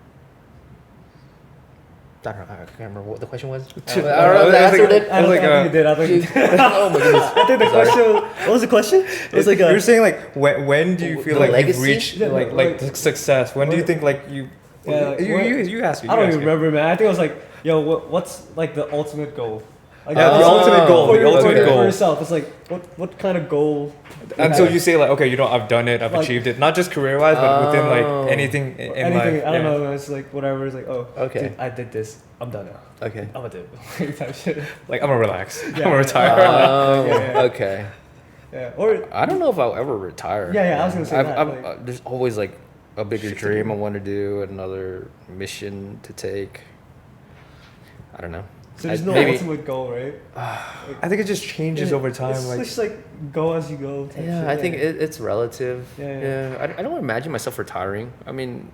I don't know. I can't remember what the question was. I don't know if I answered it. I think you did. I think you did. Oh my goodness. I think the question. What was the question? It was like you were saying like when do you feel the like legacy? you've reached like success? When do you think like you? Yeah, like, you asked me. I don't even remember, man. I think I was like, yo, what's like the ultimate goal? Like the ultimate goal. For The ultimate goal for yourself. It's like what kind of goal? Until you say like, okay, you know, I've done it, I've achieved it, not just career wise, but within like anything in life. I don't know. It's like whatever. It's like, oh, okay, dude, I did this. I'm done now. Okay, I'm gonna do it. Type shit. Like I'm gonna relax. I'm Yeah, gonna retire. Yeah. Okay. Yeah. Or I don't know if I'll ever retire. Yeah. I was gonna say that. There's always like a bigger dream I want to do, another mission to take. I don't know. So there's no ultimate goal, right? I think it just changes over time. It's like just like go as you go. Type yeah, shit. I think it's relative. Yeah. I don't imagine myself retiring. I mean,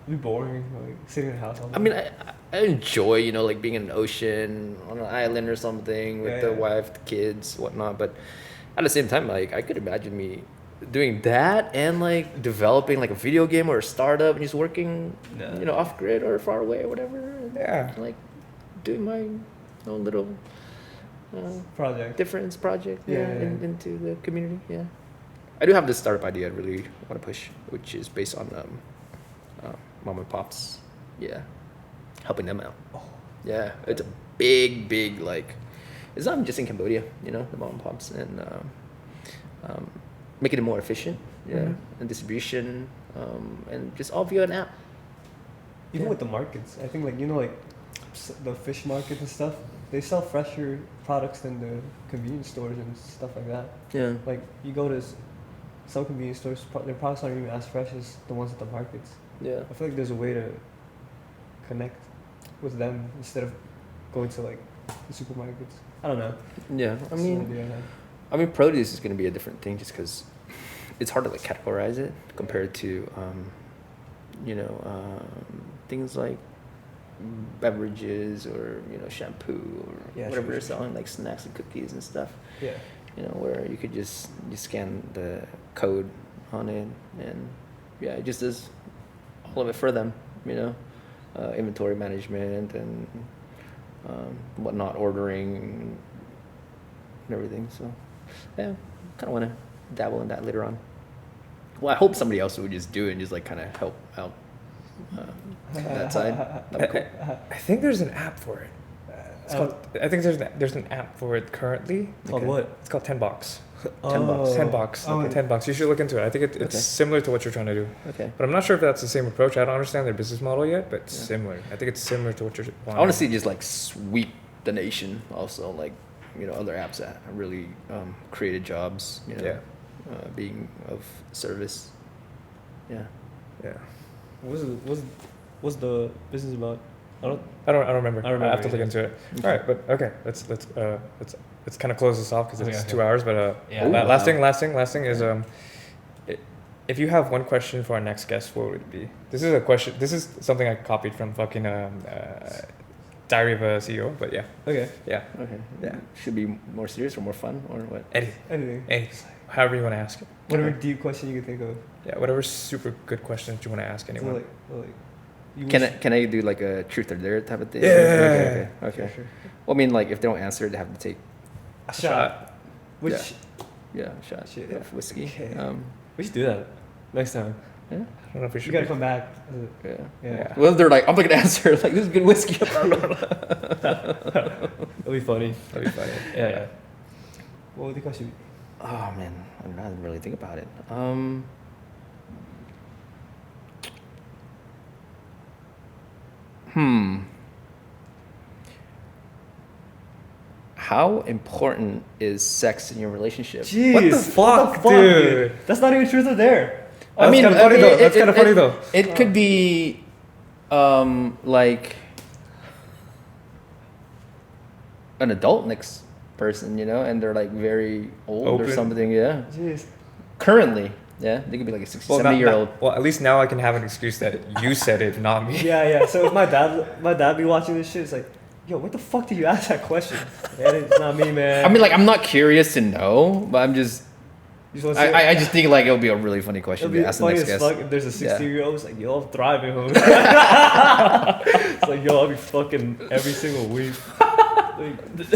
it'd be boring, like sitting in the house all day. I mean, I enjoy, you know, like being in an ocean, on an island or something with the wife, the kids, whatnot. But at the same time, like I could imagine me doing that and like developing like a video game or a startup and just working, you know, off grid or far away or whatever. And, like doing my own little difference project into the community. Yeah, I do have this startup idea I really want to push, which is based on mom and pops. Yeah, helping them out. Yeah, it's a big like, it's not just in Cambodia, you know, the mom and pops, and making it more efficient, and distribution, and just all via an app. Even with the markets, I think like, you know, like the fish market and stuff, they sell fresher products than the convenience stores and stuff like that. Yeah. Like you go to some convenience stores, their products aren't even as fresh as the ones at the markets. Yeah. I feel like there's a way to connect with them instead of going to like the supermarkets. I don't know. Yeah. I mean, produce is going to be a different thing just because it's hard to like categorize it compared to, you know, things like beverages or shampoo or whatever they're selling, like snacks and cookies and stuff. Yeah. Where you could just scan the code on it, and it just does all of it for them. Inventory management and whatnot, ordering and everything. So kind of want to dabble in that later on. Well, I hope somebody else would just do it and just like kind of help out that side. That'd be cool. I think there's an app for it. I think there's an app for it currently. Called what? It's called 10 Box. $10. 10 Box. Oh. 10 Bucks. You should look into it. I think it's similar to what you're trying to do. Okay. But I'm not sure if that's the same approach. I don't understand their business model yet, but it's similar. I think it's similar to what you're wanting. I want to see just like sweep the nation. Also, like other apps that really created jobs. Being of service. Yeah. What's the business about? I don't remember. I remember I have to look either. into it. All right, but okay, let's kind of close this off because it's Okay. 2 hours. But last thing is if you have one question for our next guest, what would it be? This is a question. This is something I copied from fucking Diary of a CEO. But yeah. Okay. Yeah. Okay. Yeah. Should be more serious or more fun or what? Anything. However you want to ask it. Whatever deep question you can think of. Yeah, whatever super good questions you want to ask anyone. Can I do like a truth or dare type of thing? Yeah. Okay. Sure. Well, I mean, like if they don't answer, they have to take A shot. Which a shot Shit, of whiskey. okay. We should do that next time. Yeah. I don't know if we should. You gotta come back. Yeah. Yeah. Well, they're like, I'm not gonna answer. Like, this is good whiskey. It'll be funny. That'd be funny. Yeah. What would the question be? Oh man, I didn't really think about it. How important is sex in your relationship? Jeez, What the fuck, dude? That's not even truth or dare. That's kinda funny though. That's kinda funny though. It could be, like an adult next person, and they're like very old or Open. something. Yeah. Jeez. Currently, they could be like a 60, 70-year-old. Well, at least now I can have an excuse that you said it, not me. Yeah. So if my dad be watching this shit, it's like, yo, what the fuck did you ask that question? Man, it's not me, man. I mean, like, I'm not curious to know, but I'm just. You just wanna see I just think like it'll be a really funny question It'll be to ask the funny next as guest. fuck if there's a 60-year-old who's like, yo, I'm thriving, homie. It's like, yo, I'll be fucking every single week. Like, dude,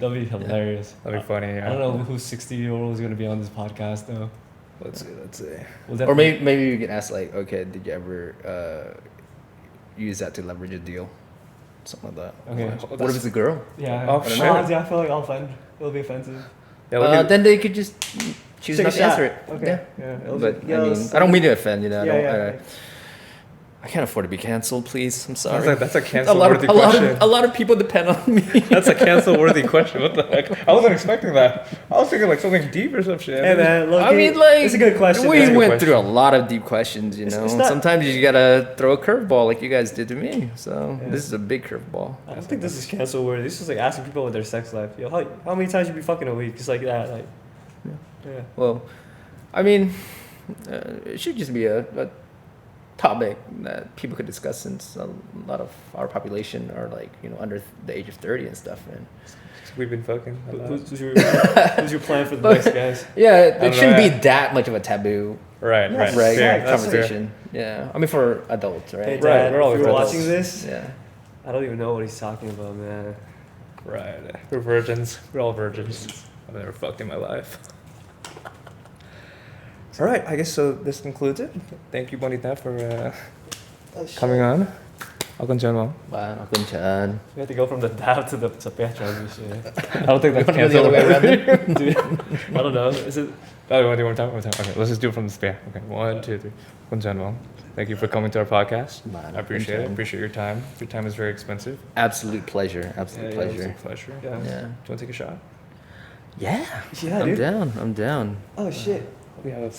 that'd be hilarious. That'd be funny. I Yeah. don't know who's 60-year-old is gonna be on this podcast though. Let's see. We'll Or maybe you can ask like, okay, did you ever use that to leverage a deal? Something like that. Okay. What if it's a girl? Yeah. Oh, shit. shit. I feel like I'll offend. It'll be offensive. Yeah, look at- Then they could just choose Take not a to answer shot. it. Okay. Yeah. Yeah. But I don't mean to offend. Yeah. I can't afford to be canceled. Please, I'm sorry. that's a cancel-worthy question. A lot of people depend on me. That's a cancel-worthy question. What the heck? I wasn't expecting that. I was thinking like something deep or some shit. Hey man, look, I mean, like, it's a good question. We man. went through a lot of deep questions, It's not- Sometimes you gotta throw a curveball like you guys did to me. So Yeah. this is a big curveball. I don't think this is cancel worthy. This is like asking people about their sex life. Yo, how many times you be fucking a week? Just like that, like. Yeah. Well, I mean, it should just be a topic that people could discuss, since a lot of our population are like under the age of 30 and stuff. And We've been fucking. a lot. Who's your plan for the next guys? yeah, don't it shouldn't know, be that much of a taboo Right. Yes. right, Fair. That's conversation. Yeah, I mean for adults, right? Hey, Right, Dad, we're all if you're adults. watching this, Yeah. I don't even know what he's talking about, man. Right. We're virgins. We're all virgins. I've never fucked in my life. All right. I guess so. This concludes it. Thank you, Bong Ta, for coming on. Wow. Wow, kunchan. We have to go from the dab to the sapeh transition. I don't think that's You wanna go the other way around? Dude, I don't know. Is it? Oh, one more time. Okay, let's just do it from the spare. Okay, 1, 2, 3. Kunjanwal. Thank you for coming to our podcast. Man, I appreciate it. kunchan. Appreciate your time. Your time is very expensive. Absolute pleasure. Absolute pleasure. It's a pleasure. Yeah. Do you Yeah. want to take a shot? Yeah. Yeah, I'm dude. down. I'm down. Oh shit. We have